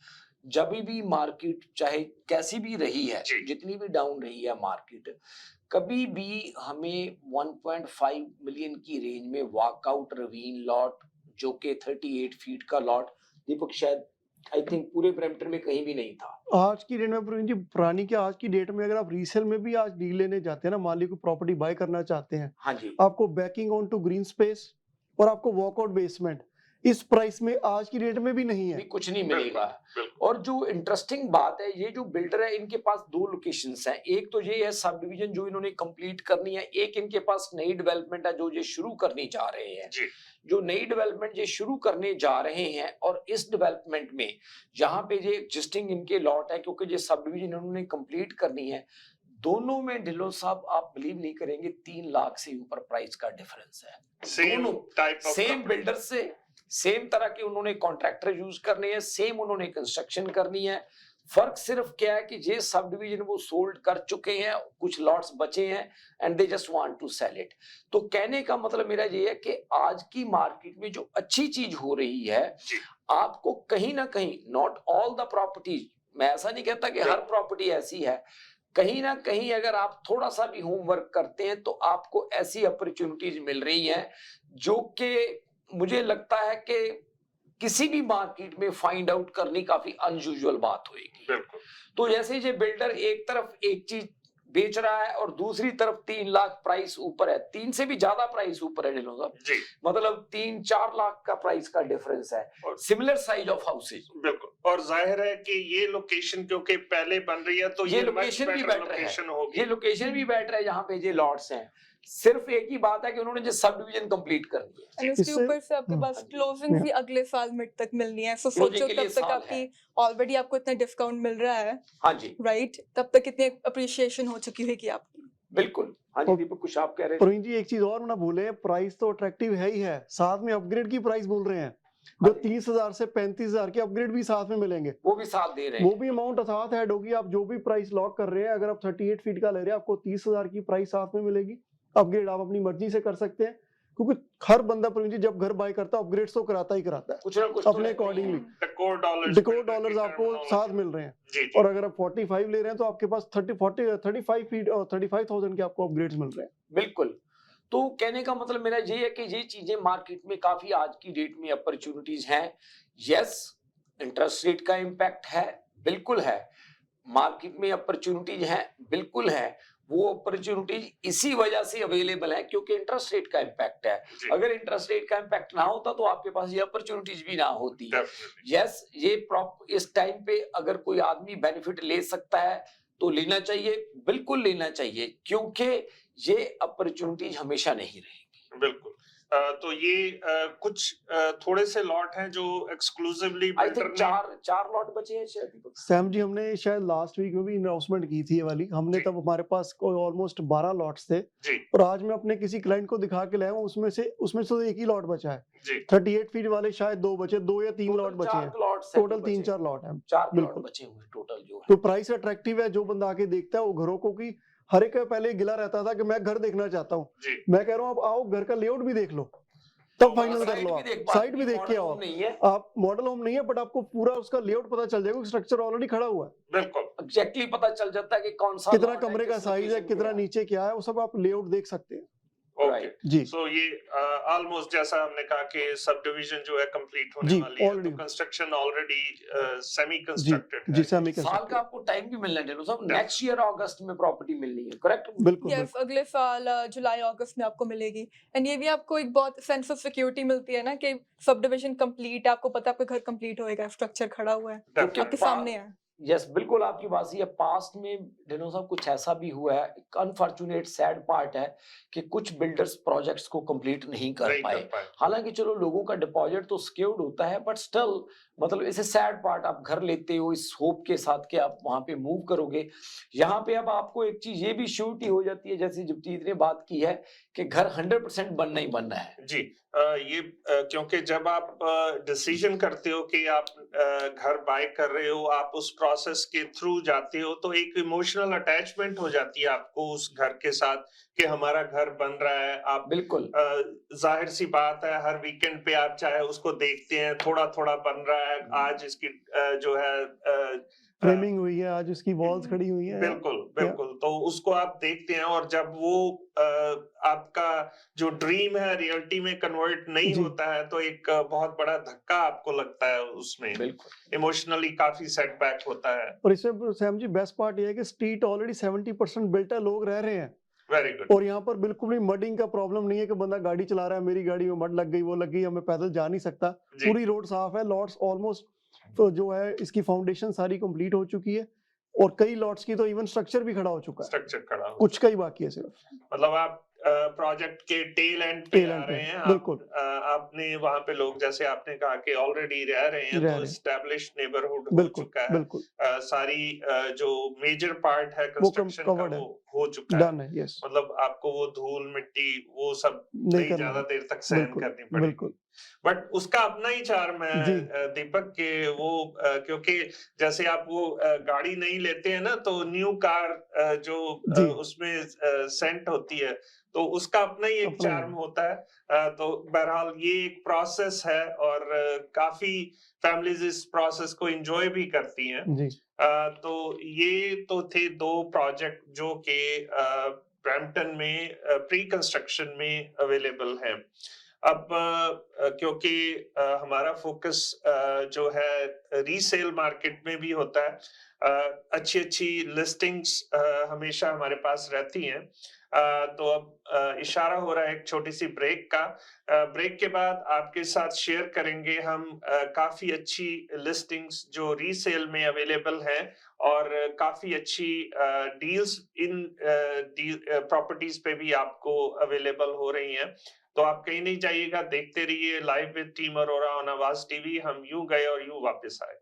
जब भी मार्केट चाहे कैसी भी रही है, जी। जितनी भी डाउन रही है मार्केट, कभी भी हमें 1.5 मिलियन की रेंज में वॉकआउट रवीन लॉट जो कि 38 फीट का लॉट, दीपक शायद आई थिंक पूरे ब्रैम्पटन में कहीं भी नहीं था। आज की डेट में प्रवीण जी, पुरानी क्या आज की डेट में अगर आप रीसेल में भी आज डील लेने जाते हैं ना, मान ली कोई प्रॉपर्टी बाय करना चाहते हैं, हाँ जी, आपको backing on to green space और आपको वॉकआउट बेसमेंट इस प्राइस में आज की डेट में भी नहीं भी है। कुछ नहीं मिलेगा। बिल्कुल और जो इंटरेस्टिंग बात है, ये जो बिल्डर है इनके पास 2 लोकेशंस हैं। एक तो ये है सब डिवीजन जो इन्होंने कंप्लीट करनी है, एक इनके पास नई डेवलपमेंट है जो ये शुरू करनी जा रहे हैं। जी जो नई डेवलपमेंट ये शुरू करने जा रहे हैं, और इस डेवलपमेंट में जहां पे ये एग्जिस्टिंग इनके लॉट है, क्योंकि ये सब डिवीजन इन्होंने कंप्लीट करनी है, दोनों में ढिल्लों साहब आप बिलीव नहीं करेंगे 3 लाख से ऊपर प्राइस का डिफरेंस है। सेम दोनों टाइप ऑफ सेम बिल्डर से सेम तरह के उन्होंने कॉन्ट्रैक्टर यूज करने हैं, सेम उन्होंने कंस्ट्रक्शन करनी है। फर्क सिर्फ क्या है कि ये सब डिवीजन वो सोल्ड कर चुके हैं, कुछ लॉट्स बचे हैं and they just want to sell it. तो कहने का मतलब मेरा ये है कि आज की मार्केट में जो अच्छी चीज हो रही है, आपको कहीं ना कहीं, नॉट ऑल द प्रॉपर्टीज, मैं ऐसा नहीं कहता कि हर प्रॉपर्टी ऐसी है, कहीं ना कहीं अगर आप थोड़ा सा भी होमवर्क करते हैं तो आपको ऐसी अपॉर्चुनिटीज मिल रही हैं जो कि मुझे लगता है कि किसी भी मार्केट में फाइंड आउट करनी काफी अनयूजुअल बात होगी। बिल्कुल तो जैसे ये बिल्डर एक तरफ एक चीज बेच रहा है और दूसरी तरफ 3 लाख प्राइस ऊपर है, 3 से भी ज्यादा प्राइस ऊपर है ढिल्लों साहब, जी मतलब 3-4 लाख का प्राइस का डिफरेंस है, सिमिलर साइज ऑफ हाउसेज। बिल्कुल। और जाहिर है कि ये लोकेशन क्योंकि पहले बन रही है तो ये much लोकेशन भी better बेटर लोकेशन है, होगी। ये लोकेशन भी बेटर है जहाँ पे ये लॉट्स हैं। सिर्फ एक ही बात है कि उन्होंने जो सब डिवीजन कंप्लीट करनी है, एंड उसके इससे- ऊपर से आपके पास क्लोजिंग भी अगले साल मिड तक मिलनी है, सो Closing सोचो के लिए तब तक साल आपकी ऑलरेडी आपको इतना डिस्काउंट मिल रहा है, हाँ जी राइट? तब तक कितनी अप्रिशिएशन हो चुकी होगी आपकी। बिल्कुल। हाँ जी दीपक, कुछ आप कह रहे थे? प्रवीण जी एक चीज और ना भूले, प्राइस तो अट्रैक्टिव है ही है, साथ में अपग्रेड की प्राइस बोल रहे हैं, जो 30,000 से 35,000 के अपग्रेड भी साथ में मिलेंगे, वो भी साथ दे रहे वो हैं। भी अमाउंट साथ ऐड होगी। आप जो भी प्राइस लॉक कर रहे हैं, अगर आप 38 फीट का ले रहे हैं, आपको 30,000 की प्राइस साथ में मिलेगी। अपग्रेड आप अपनी मर्जी से कर सकते हैं। क्योंकि हर बंदा प्रवीण जी जब घर बाय करता है अपग्रेड्स तो कराता ही कराता है कुछ ना कुछ अपने अकॉर्डिंगली। डेकोर डॉलर्स आपको साथ मिल रहे हैं और अगर आप 45 ले रहे हैं तो आपके पास 35 फीट और 35,000 के आपको अपग्रेड्स मिल रहे हैं। बिल्कुल। तो कहने का मतलब मेरा ये है कि ये चीजें मार्केट में काफी आज की डेट में अपॉर्चुनिटीज हैं। यस, इंटरेस्ट रेट का इम्पैक्ट है, बिल्कुल है। मार्केट में अपॉर्चुनिटीज हैं, बिल्कुल है। वो अपॉर्चुनिटीज इसी वजह से अवेलेबल है क्योंकि इंटरेस्ट रेट का इम्पैक्ट है। अगर इंटरेस्ट रेट का इम्पैक्ट ना होता तो आपके पास ये अपॉर्चुनिटीज भी ना होती। यस, ये इस टाइम पे अगर कोई आदमी बेनिफिट ले सकता है तो लेना चाहिए, बिल्कुल लेना चाहिए, क्योंकि ये अपॉर्चुनिटीज हमेशा नहीं रहेगी। बिल्कुल। तो ये कुछ थोड़े से लॉट हैं जो एक्सक्लूसिवली आई थिंक चार लॉट बचे हैं शायद। सैम जी हमने शायद लास्ट वीक में भी अनाउंसमेंट की थी ये वाली, हमने तब हमारे पास कोई ऑलमोस्ट 12 लॉट्स थे और आज मैं अपने किसी क्लाइंट को दिखा के लाया हूँ, उसमें से एक ही लॉट बचा है। 38 फीट वाले शायद 2 बचे, 2 या 3 लॉट बचे हैं, टोटल 3-4 लॉट हैं। 4 लॉट बचे हुए टोटल जो है। तो प्राइस अट्रैक्टिव है, जो बंदा आके देखता है वो घरों को की हर एक पहले गिला रहता था कि मैं घर देखना चाहता हूँ, मैं कह रहा हूँ आप आओ घर का लेआउट भी देख लो तब फाइनल कर लो, आप साइट भी देख के आओ। आप मॉडल होम नहीं है बट आपको पूरा उसका लेआउट पता चल जाएगा, स्ट्रक्चर ऑलरेडी खड़ा हुआ है। बिल्कुल एग्जैक्टली पता चल जाता है कि कौन सा कितना कमरे का साइज है, कितना नीचे क्या है, वो सब आप लेआउट देख सकते हैं। ओके जी। सो ये ऑलमोस्ट जैसा हमने कहा कि सब डिवीजन जो है कंप्लीट होने वाली है, तो कंस्ट्रक्शन ऑलरेडी सेमी कंस्ट्रक्टेड है। जी सेमी साल का आपको टाइम भी मिलना है सब, नेक्स्ट ईयर अगस्त में प्रॉपर्टी मिलनी है, करेक्ट? बिल्कुल यस, अगले साल जुलाई अगस्त में आपको मिलेगी। एंड ये भी आपको एक बहुत सेंस ऑफ सिक्योरिटी मिलती है ना कि सब डिवीजन कंप्लीट है, आपको पता है आपका घर कंप्लीट होएगा, स्ट्रक्चर खड़ा हुआ है, आपके सामने है। यस, बिल्कुल आपकी बात सही है। पास्ट में डेनो साहब कुछ ऐसा भी हुआ है, एक अनफॉर्चुनेट सैड पार्ट है कि कुछ बिल्डर्स प्रोजेक्ट्स को कंप्लीट नहीं कर पाए। हालांकि चलो लोगों का डिपॉजिट तो सिक्योर्ड होता है बट स्टिल मतलब इसे सैड पार्ट, आप घर लेते हो इस होप के साथ कि आप वहां पे मूव करोगे। यहाँ पे अब आपको एक चीज ये भी श्योरिटी हो जाती है, जैसे जगजीत ने बात की है कि घर 100% बनना ही बनना है। जी ये क्योंकि जब आप डिसीजन करते हो कि आप घर बाय कर रहे हो, आप उस प्रोसेस के थ्रू जाते हो, तो एक इमोशनल अटैचमेंट हो जाती है आपको उस घर के साथ कि हमारा घर बन रहा है। आप बिल्कुल जाहिर सी बात है हर वीकेंड पे आप चाहे उसको देखते हैं, थोड़ा थोड़ा बन रहा है, आज इसकी जो है फ्रेमिंग हुई है, आज उसकी वॉल्स खड़ी हुई है। बिल्कुल बिल्कुल, तो उसको आप देखते हैं और जब वो आपका जो ड्रीम है रियलिटी में कन्वर्ट नहीं होता है तो एक बहुत बड़ा धक्का आपको लगता है, उसमें इमोशनली काफी सेटबैक होता है। और इसमें सैम जी बेस्ट पार्ट ये है कि स्ट्रीट ऑलरेडी 70% बिल्ट है, लोग रह रहे हैं। Very good. और यहाँ पर बिल्कुल भी मडिंग का प्रॉब्लम नहीं है कि बंदा गाड़ी चला रहा है, मेरी गाड़ी में मड लग गई, वो लग गई, हमें पैदल जा नहीं सकता। पूरी रोड साफ है, लॉट्स ऑलमोस्ट तो जो है इसकी फाउंडेशन सारी कंप्लीट हो चुकी है और कई लॉट्स की तो इवन स्ट्रक्चर भी खड़ा हो चुका है। स्ट्रक्चर खड़ा हो, कुछ कई बाकी है सिर्फ। मतलब आप प्रोजेक्ट के टेल एंड पे आ रहे हैं। बिल्कुल आपने वहां पे लोग जैसे आपने कहा कि ऑलरेडी रह रहे हैं, तो एस्टैब्लिश्ड नेबरहुड हो चुका है। बिल्कुल सारी जो मेजर पार्ट है कंस्ट्रक्शन का वो हो चुका है। डन है, यस। मतलब आपको वो धूल मिट्टी वो सब नहीं ज्यादा देर तक सहन करनी पड़ेगी। बिल्कुल। बट उसका अपना ही चार्म है दीपक के वो क्योंकि जैसे आप वो गाड़ी नहीं लेते हैं ना, तो न्यू कार जो उसमें सेंट होती है तो उसका अपना ही एक चार्म होता है। तो बहरहाल ये एक प्रोसेस है और काफी फैमिलीज इस प्रोसेस को एंजॉय भी करती हैं। तो ये तो थे 2 प्रोजेक्ट जो कि ब्रैम्पटन में प्री कंस्ट्रक्शन में अवेलेबल हैं। अब क्योंकि हमारा फोकस जो है रीसेल मार्केट में भी होता है, अच्छी लिस्टिंग्स हमेशा हमारे पास रहती हैं। तो अब इशारा हो रहा है एक छोटी सी ब्रेक का। ब्रेक के बाद आपके साथ शेयर करेंगे हम काफी अच्छी लिस्टिंग्स जो रीसेल में अवेलेबल हैं और काफी अच्छी डील्स इन प्रॉपर्टीज पे भी आपको अवेलेबल हो रही हैं। तो आप कहीं नहीं जाइएगा, देखते रहिए live with team Arora on आवाज टीवी। हम यूं गए और यूं वापस आए।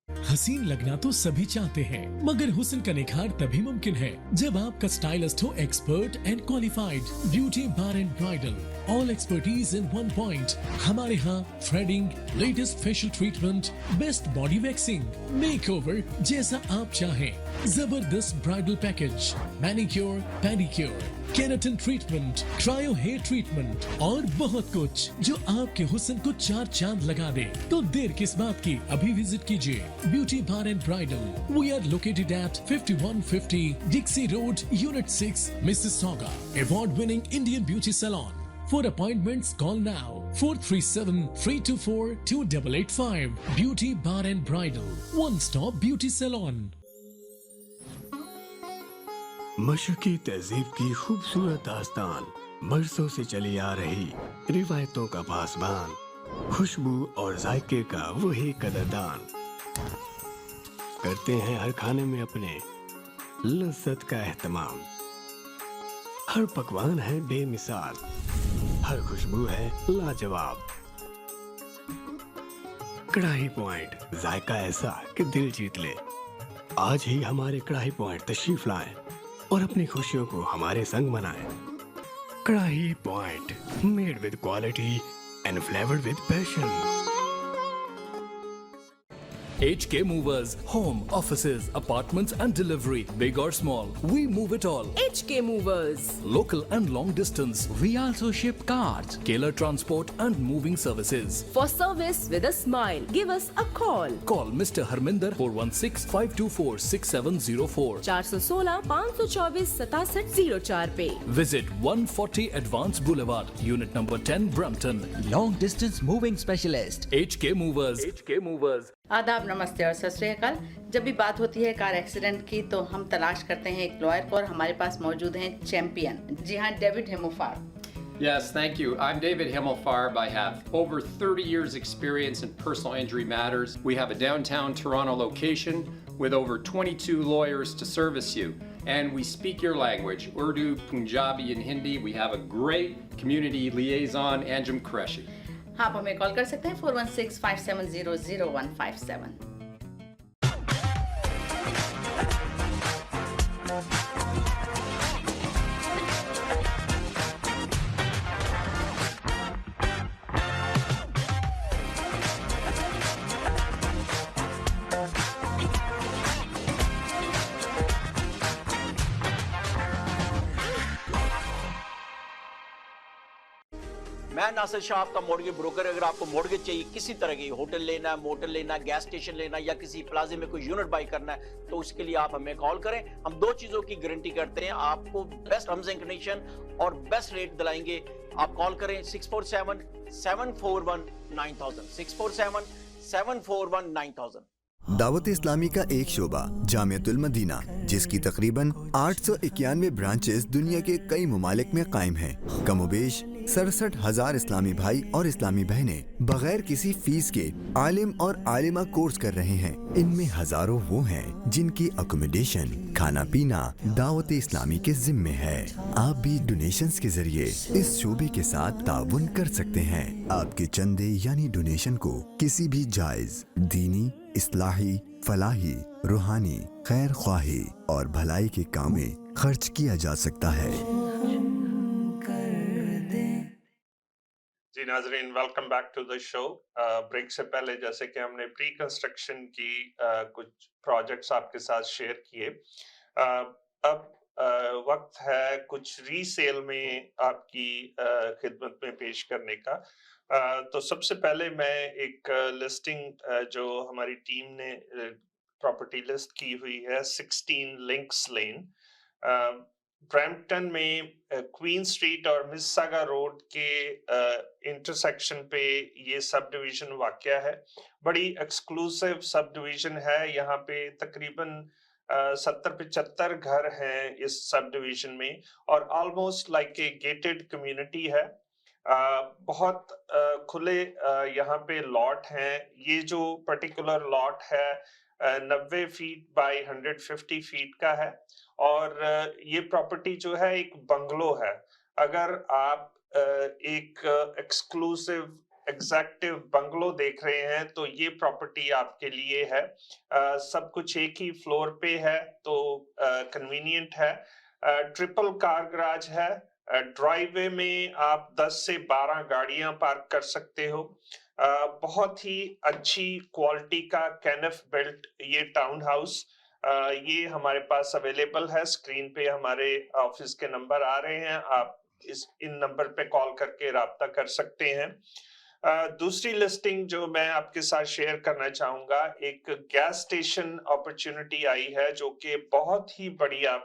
हसीन लगना तो सभी चाहते हैं, मगर हुस्न का निखार तभी मुमकिन है जब आपका स्टाइलिस्ट हो expert and qualified. Beauty bar and bridal, all expertise in one point. हमारे यहाँ threading, latest facial treatment, best body waxing, makeover जैसा आप चाहें, जबरदस्त bridal package, manicure, pedicure, keratin treatment, cryo hair treatment और बहुत कुछ जो आपके हुस्न को चार चांद लगा दे। तो देर किस बात की, अभी विजिट कीजिए beauty bar and bridal. We are located at 5150 Dixie road, unit 6, Mississauga. Award winning Indian beauty salon. For appointments, call now 437-324-2885. Beauty Bar and Bridal, one-stop beauty salon. मशरकी तहजीब की खूबसूरत दास्तान, बरसों से चली आ रही रिवायतों का पासबान, खुशबू और जायके का वही कदरदान। करते हैं हर खाने में अपने लज्जत का एहतमाम। हर पकवान है बेमिसाल, हर खुशबू है लाजवाब। कढ़ाई पॉइंट, जायका ऐसा कि दिल जीत ले। आज ही हमारे कढ़ाई पॉइंट तशरीफ लाएं और अपनी खुशियों को हमारे संग मनाएं। कढ़ाई point, made with quality and flavoured with passion. HK Movers, home, offices, apartments and delivery, big or small, we move it all. HK Movers. Local and long distance, we also ship cars, Keller transport and moving services. For service with a smile, give us a call. Call Mr. Harminder 416-524-6704. 416-524-6704 पे। Visit 140 Advance Boulevard, Unit number 10, Brampton. Long distance moving specialist. HK Movers. HK Movers. आदाब, नमस्ते और सत श्री अकाल। जब भी बात होती है कार एक्सीडेंट की तो हम तलाश करते हैं एक लॉयर को और हमारे पास मौजूद हैं चैंपियन। जी हाँ, David हेमोफार। Yes, thank you. I'm David Himmelfarb. I have over 30 years experience in personal injury matters. We have a downtown Toronto location with over 22 lawyers to service you. And we speak your language, Urdu, Punjabi and Hindi. We have a great community liaison, Anjum Qureshi. हाँ, आप हमें call कर सकते हैं 416-570-0157। मैं नासिर शाह, आपका mortgage broker. अगर आपको मॉर्गेज चाहिए किसी तरह की, होटल लेना है, मोटल लेना है, गैस स्टेशन लेना है या किसी प्लाजे में कोई यूनिट बाई करना है, तो उसके लिए आप हमें कॉल करें। हम दो चीजों की गारंटी करते हैं, आपको बेस्ट टर्म्स एंड कंडीशन और बेस्ट रेट दिलाएंगे। आप कॉल करें 647-741-9000, 647-741-9000। दावत इस्लामी का एक शोबा जामियतुल मदीना, जिसकी तकरीबन 891 ब्रांचेस दुनिया के कई मुमालिक में कायम हैं। कमोबेश 67,000 इस्लामी भाई और इस्लामी बहनें बगैर किसी फीस के आलिम और आलिमा कोर्स कर रहे हैं। इनमें हजारों वो हैं जिनकी अकोमोडेशन, खाना पीना दावत इस्लामी के जिम्मे है। आप भी डोनेशंस के जरिए इस शोबे के साथ ताउन कर सकते हैं। आपके चंदे यानी डोनेशन को किसी भी जायज दीनी, इस्लाही, फलाही, रूहानी, खैर ख्वाही और भलाई के काम में खर्च किया जा सकता है। जी नाजरीन, welcome back to the show. Break से पहले जैसे कि हमने प्री कंस्ट्रक्शन की कुछ प्रोजेक्ट्स आपके साथ शेयर किए, अब वक्त है कुछ रीसेल में आपकी खिदमत में पेश करने का। तो सबसे पहले मैं एक लिस्टिंग जो हमारी टीम ने प्रॉपर्टी लिस्ट की हुई है 16 लिंक्स लेन, ब्रैम्पटन में क्वीन स्ट्रीट और मिसिसागा रोड के इंटरसेक्शन पे ये सब डिवीजन वाक़या है। बड़ी एक्सक्लूसिव सब डिवीजन है। यहाँ पे तकरीबन 70-75 घर हैं इस सब डिवीजन में और almost like a gated community है। बहुत खुले यहाँ पे लॉट हैं। ये जो पर्टिकुलर लॉट है 90 फीट बाय 150 फीट का है और ये प्रॉपर्टी जो है एक बंगलो है। अगर आप एक एक्सक्लूसिव एग्जैक्टिव बंगलो देख रहे हैं तो ये प्रॉपर्टी आपके लिए है। सब कुछ एक ही फ्लोर पे है तो कन्वीनियंट है। ट्रिपल कार गराज है। ड्राइववे में आप 10 से 12 गाड़ियां पार्क कर सकते हो। बहुत ही अच्छी क्वालिटी का कैनफ बिल्ट ये टाउन हाउस ये हमारे पास अवेलेबल है। स्क्रीन पे हमारे ऑफिस के नंबर आ रहे हैं, आप इन नंबर पे कॉल करके राब्ता कर सकते हैं। दूसरी लिस्टिंग जो मैं आपके साथ शेयर करना चाहूंगा, एक गैस स्टेशन अपॉर्चुनिटी आई है जो कि बहुत ही बढ़िया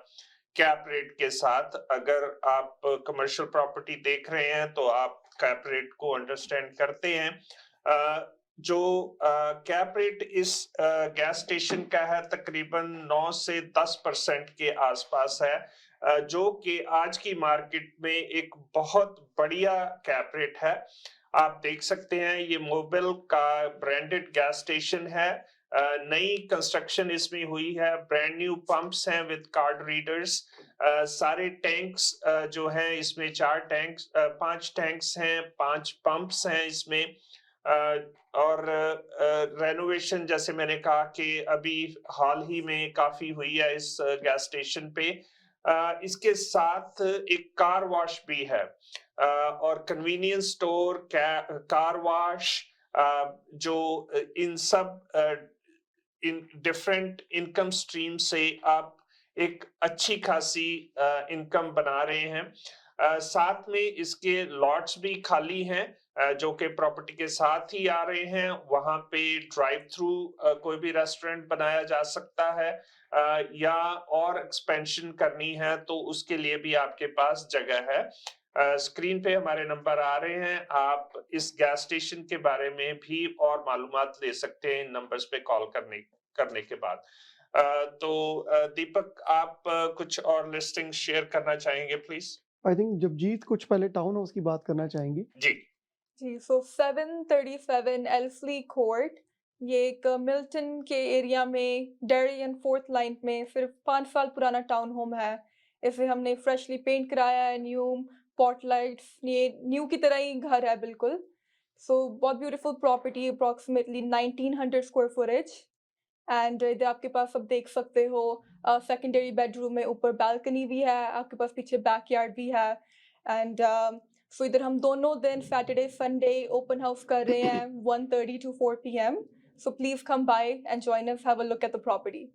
कैप रेट के साथ। अगर आप कमर्शियल प्रॉपर्टी देख रहे हैं तो आप कैप रेट को अंडरस्टैंड करते हैं। जो कैप रेट इस गैस स्टेशन का है तकरीबन 9 से 10% के आसपास है, जो कि आज की मार्केट में एक बहुत बढ़िया कैप रेट है। आप देख सकते हैं ये मोबिल का ब्रांडेड गैस स्टेशन है, नई कंस्ट्रक्शन इसमें हुई है, ब्रांड न्यू पंप्स हैं विद कार्ड रीडर्स, सारे टैंक्स जो हैं इसमें 5 टैंक्स हैं, 5 पंप्स हैं इसमें, और रेनोवेशन जैसे मैंने कहा कि अभी हाल ही में काफी हुई है इस गैस स्टेशन पे। इसके साथ एक कार वॉश भी है, और कन्वीनियंस स्टोर, कार वॉश, जो इन सब इन डिफरेंट इनकम स्ट्रीम से आप एक अच्छी खासी इनकम बना रहे हैं। साथ में इसके लॉट्स भी खाली हैं, जो कि प्रॉपर्टी के साथ ही आ रहे हैं। वहां पे ड्राइव थ्रू कोई भी रेस्टोरेंट बनाया जा सकता है, या और एक्सपेंशन करनी है तो उसके लिए भी आपके पास जगह है। स्क्रीन पे हमारे नंबर आ रहे हैं, आप इस गैस स्टेशन के बारे में भी और मालूमात ले सकते हैं इन नंबर्स पे कॉल करने के बाद। तो दीपक, आप कुछ और लिस्टिंग शेयर करना चाहेंगे प्लीज? आई थिंक जगजीत कुछ पहले टाउन हाउस की बात करना चाहेंगी। जी, सो 737 एल्सली कोर्ट, ये एक मिल्टन के एरिया में डेरी एंड 4th लाइन में सिर्फ 5 साल पुराना टाउन होम है। इसे हमने फ्रेशली पेंट कराया है, न्यू पॉट लाइट्स, ये न्यू की तरह ही घर है बिल्कुल। सो बहुत beautiful property, approximately 1900 square footage, and इधर आपके पास अब देख सकते हो सेकेंडरी बेडरूम में ऊपर बालकनी भी है, आपके पास पीछे बैकयार्ड भी है। एंड सो इधर हम दोनों दिन सैटरडे संडे ओपन हाउस कर रहे हैं 1:30 to 4 PM। So please come by and join us, have a look at the property.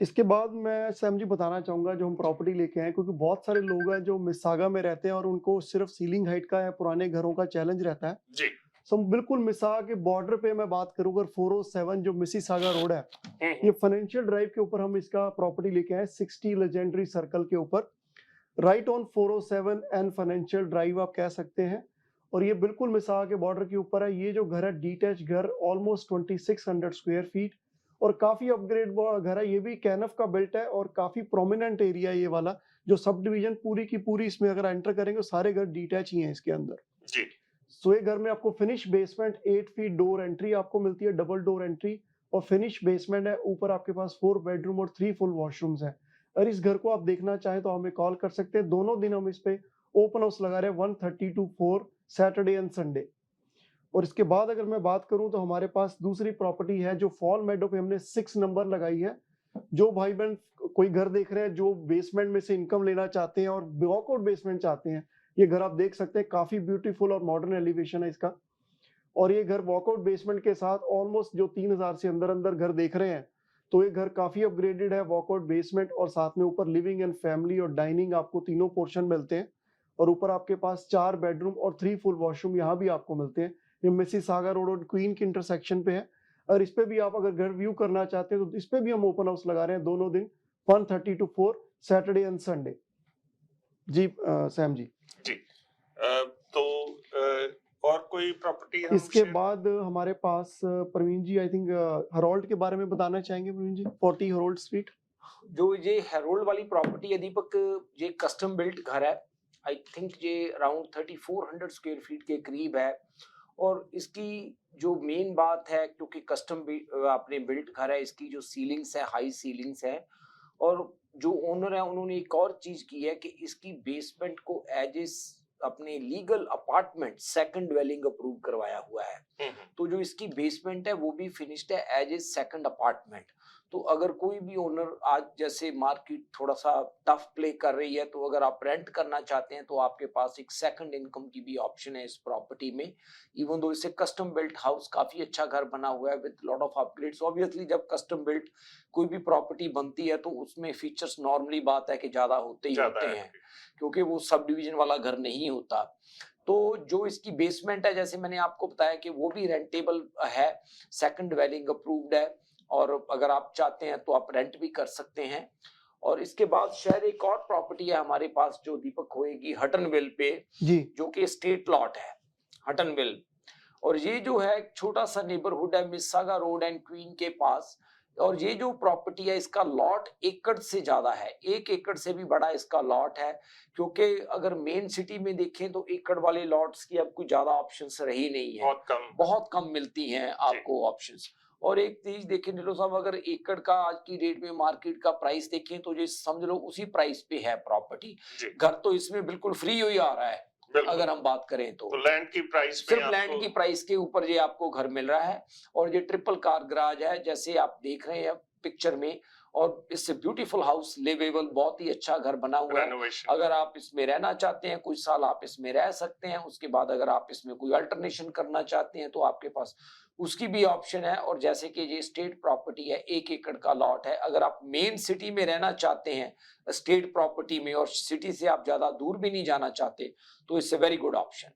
इसके बाद मैं सैम जी बताना चाहूंगा जो हम प्रॉपर्टी लेके आए, क्योंकि बहुत सारे लोग हैं जो मिसागा में रहते हैं और उनको सिर्फ सीलिंग हाइट का या पुराने घरों का चैलेंज रहता है। जी। सो बिल्कुल मिसागा के बॉर्डर पे मैं बात करूँ, अगर 407 जो मिसिसागा रोड है, ये फाइनेंशियल ड्राइव के ऊपर हम इसका प्रॉपर्टी लेके आए, 60 लेजेंडरी सर्कल के ऊपर, right on 407 and financial drive आप कह सकते हैं। और ये बिल्कुल मिसागा के बॉर्डर के ऊपर है। ये जो घर है डीटैच घर, ऑलमोस्ट 2600 स्क्वायर फीट, और काफी अपग्रेड घर है। ये भी कैनफ का बिल्ट है और काफी प्रोमिनेंट एरिया है ये वाला। जो सब डिवीजन पूरी की पूरी इसमें अगर एंटर करेंगे सारे घर डीटैच ही हैं इसके अंदर। जी। सो ये घर में आपको finish basement, 8 feet door entry आपको मिलती है, डबल डोर एंट्री, और फिनिश बेसमेंट है। ऊपर आपके पास 4 बेडरूम और 3 फुल वॉशरूम्स हैं। और इस घर को आप देखना चाहें तो हमें कॉल कर सकते हैं। दोनों दिन हम इस पे ओपन हाउस लगा रहे हैं 1:30 to 4 सैटरडे एंड संडे। और इसके बाद अगर मैं बात करूं तो हमारे पास दूसरी प्रॉपर्टी है जो फॉल मेडो पे हमने 6 नंबर लगाई है। जो भाई बहन कोई घर देख रहे हैं जो बेसमेंट में से इनकम लेना चाहते हैं और वॉकआउट बेसमेंट चाहते हैं, ये घर आप देख सकते हैं, काफी ब्यूटीफुल और मॉडर्न एलिवेशन है इसका। और ये घर वॉकआउट बेसमेंट के साथ ऑलमोस्ट जो 3000 से अंदर घर देख रहे हैं, तो ये घर काफी अपग्रेडेड है, वॉकआउट बेसमेंट और साथ में ऊपर लिविंग एंड फैमिली और डाइनिंग आपको तीनों पोर्शन मिलते हैं। और ऊपर आपके पास 4 बेडरूम और 3 फुल वॉशरूम यहाँ भी आपको मिलते हैं। ये मिसिसागा रोड और क्वीन के इंटरसेक्शन पे है। और इस पे भी आप अगर घर व्यू करना चाहते हैं तो इस पे भी हम ओपन हाउस लगा रहे हैं दोनों दिन 1:30 to 4 सैटरडे एंड संडे। जी सैम जी। जी। तो और कोई प्रॉपर्टी इसके बाद हमारे पास Praveen ji I think Harold के बारे में बताना चाहेंगे। Praveen ji, 40 Harold street. जो ये हेरोल्ड वाली प्रॉपर्टी है दीपक, ये कस्टम बिल्ट घर है। आई थिंक ये अराउंड 3400 स्क्वायर फीट के करीब है। और इसकी जो मेन बात है, क्योंकि कस्टम आपने बिल्ट घर है, इसकी जो सीलिंग्स है हाई सीलिंग्स है। और जो ओनर है उन्होंने एक और चीज की है कि इसकी बेसमेंट को एज ए अपने legal apartment second dwelling approve करवाया हुआ है। तो जो इसकी बेसमेंट है वो भी फिनिश्ड है एज ए सेकंड अपार्टमेंट। तो अगर कोई भी ओनर आज जैसे मार्केट थोड़ा सा टफ प्ले कर रही है, तो अगर आप रेंट करना चाहते हैं तो आपके पास एक सेकंड इनकम की भी ऑप्शन है इस प्रॉपर्टी में। इवन दो इसे कस्टम बिल्ट हाउस, काफी अच्छा घर बना हुआ है with lot of upgrades. Obviously जब कस्टम बिल्ट कोई भी प्रॉपर्टी बनती है तो उसमें फीचर्स नॉर्मली बात है कि ज्यादा होते ही होते हैं, क्योंकि वो सब डिवीजन वाला घर नहीं होता। तो जो इसकी बेसमेंट है, जैसे मैंने आपको बताया कि वो भी रेंटेबल है, सेकंड वेलिंग अप्रूव्ड है, और अगर आप चाहते हैं तो आप रेंट भी कर सकते हैं। और इसके बाद शायद एक और प्रॉपर्टी है हमारे पास जो दीपक होएगी हटनविल पे जी, जो कि स्टेट लॉट है हटनविल। और ये जो है एक छोटा सा नेबरहुड है मिसागा रोड एंड क्वीन के पास। और ये जो प्रॉपर्टी है इसका लॉट एकड़ से ज्यादा है, 1 एकड़ से भी बड़ा इसका लॉट है, क्योंकि अगर मेन सिटी में देखें तो एकड़ वाले लॉट्स की अब कोई ज्यादा ऑप्शंस रही नहीं है, बहुत कम मिलती हैं आपको ऑप्शंस। और एक चीज देखें ढिल्लों साहब, अगर एकड़ का आज की डेट में मार्केट का प्राइस देखें तो ये समझ लो उसी प्राइस पे है प्रॉपर्टी। घर तो इसमें बिल्कुल फ्री ही आ रहा है अगर हम बात करें तो लैंड की प्राइस सिर्फ लैंड की प्राइस के ऊपर ये आपको घर मिल रहा है। और ये ट्रिपल कार गराज है जैसे आप देख रहे हैं पिक्चर में, और इससे ब्यूटीफुल हाउस लिवेबल, बहुत ही अच्छा घर बना हुआ है। अगर आप इसमें रहना चाहते हैं कुछ साल आप इसमें रह सकते हैं, उसके बाद अगर आप इसमें कोई अल्टरनेशन करना चाहते हैं तो आपके पास उसकी भी ऑप्शन है। और जैसे कि ये स्टेट प्रॉपर्टी है, 1 एकड़ का लॉट है, अगर आप मेन सिटी में रहना चाहते हैं स्टेट प्रॉपर्टी में और सिटी से आप ज्यादा दूर भी नहीं जाना चाहते तो it's a very good option.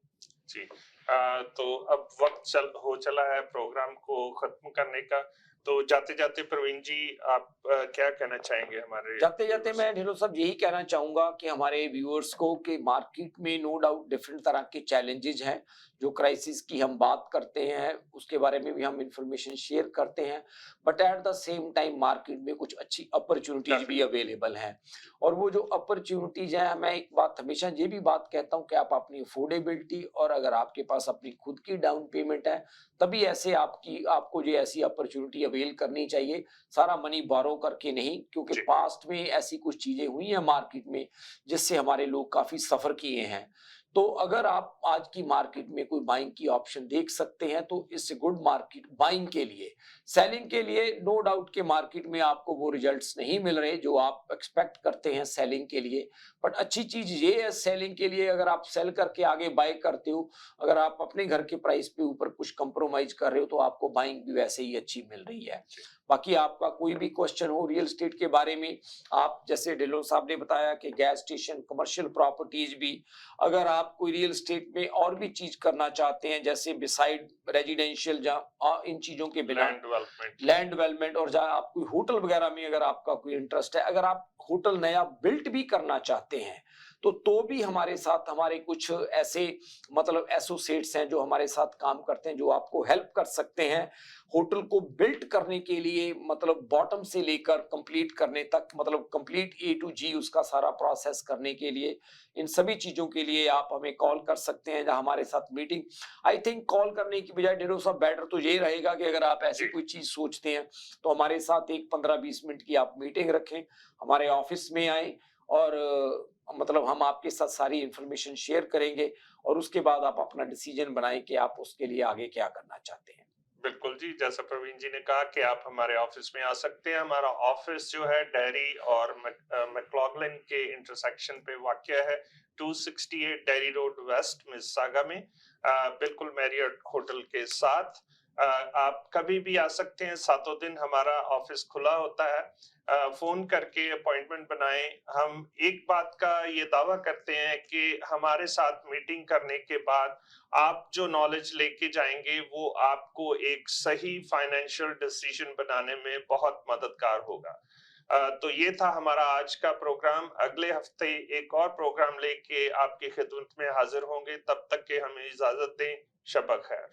जी, तो अब वक्त हो चला है प्रोग्राम को खत्म करने का। तो जाते जाते प्रवीण जी आप क्या कहना चाहेंगे हमारे? जाते जाते मैं ढिल्लों साहब यही कहना चाहूंगा कि हमारे व्यूअर्स को कि मार्केट में नो डाउट डिफरेंट तरह के चैलेंजेस हैं, जो क्राइसिस की हम बात करते हैं उसके बारे में भी हम इंफॉर्मेशन शेयर करते हैं, but at the same time market में कुछ अच्छी अपॉर्चुनिटीज भी अवेलेबल हैं। और वो जो अपॉर्चुनिटीज हैं, मैं एक बात हमेशा ये भी बात कहता हूँ कि आप अपनी अफोर्डेबिलिटी और अगर आपके पास अपनी खुद की डाउन पेमेंट है तभी ऐसे आपको ये ऐसी अपॉर्चुनिटी अवेल करनी चाहिए, सारा मनी बोरो करके नहीं, क्योंकि पास्ट में ऐसी कुछ चीजें हुई हैं मार्केट में जिससे हमारे लोग काफी सफर किए हैं। तो अगर आप आज की मार्केट में कोई बाइंग की ऑप्शन देख सकते हैं तो इससे गुड मार्केट बाइंग के लिए। सेलिंग के लिए नो डाउट के मार्केट में आपको वो रिजल्ट्स नहीं मिल रहे जो आप एक्सपेक्ट करते हैं सेलिंग के लिए, बट अच्छी चीज ये है सेलिंग के लिए, अगर आप सेल करके आगे बाय करते हो, अगर आप अपने घर के प्राइस पे ऊपर कुछ कंप्रोमाइज कर रहे हो तो आपको बाइंग भी वैसे ही अच्छी मिल रही है। बाकी आपका कोई भी क्वेश्चन हो रियल एस्टेट के बारे में, आप जैसे ढिल्लों साहब ने बताया कि गैस स्टेशन, कमर्शियल प्रॉपर्टीज भी, अगर आप कोई रियल एस्टेट में और भी चीज करना चाहते हैं जैसे बिसाइड रेजिडेंशियल, जहाँ इन चीजों के बिना लैंड डेवलपमेंट, और जहाँ आप कोई होटल वगैरह में अगर आपका कोई इंटरेस्ट है, अगर आप होटल नया बिल्ट भी करना चाहते हैं तो भी हमारे साथ हमारे कुछ ऐसे मतलब एसोसिएट्स हैं जो हमारे साथ काम करते हैं, जो आपको हेल्प कर सकते हैं होटल को बिल्ट करने के लिए, मतलब बॉटम से लेकर कंप्लीट करने तक, मतलब कंप्लीट A to G उसका सारा प्रोसेस करने के लिए। इन सभी चीजों के लिए आप हमें कॉल कर सकते हैं, जहां हमारे साथ मीटिंग, आई थिंक कॉल करने की बजाय ढेरों सब बेटर तो यही रहेगा कि अगर आप ऐसी कोई चीज सोचते हैं तो हमारे साथ एक 15-20 मिनट की आप मीटिंग रखें, हमारे ऑफिस में आए और मतलब हम आपके साथ सारी इंफॉर्मेशन शेयर करेंगे और उसके बाद आप अपना डिसीजन बनाएं कि आप उसके लिए आगे क्या करना चाहते हैं। बिल्कुल जी, जैसा प्रवीण जी ने कहा कि आप हमारे ऑफिस में आ सकते हैं। हमारा ऑफिस जो है डेयरी और मैक्लॉगलिन के इंटरसेक्शन पे वाक़या है, 268 डेयरी रोड वेस्ट मिसिसागा में, बिल्कुल मैरियट होटल के साथ। आप कभी भी आ सकते हैं, सातों दिन हमारा ऑफिस खुला होता है। फोन करके अपॉइंटमेंट बनाएं। हम एक बात का ये दावा करते हैं कि हमारे साथ मीटिंग करने के बाद आप जो नॉलेज लेके जाएंगे वो आपको एक सही फाइनेंशियल डिसीजन बनाने में बहुत मददगार होगा। तो ये था हमारा आज का प्रोग्राम। अगले हफ्ते एक और प्रोग्राम लेके आपकी खिदमत में हाजिर होंगे, तब तक के हमें इजाजत दें। शब खैर।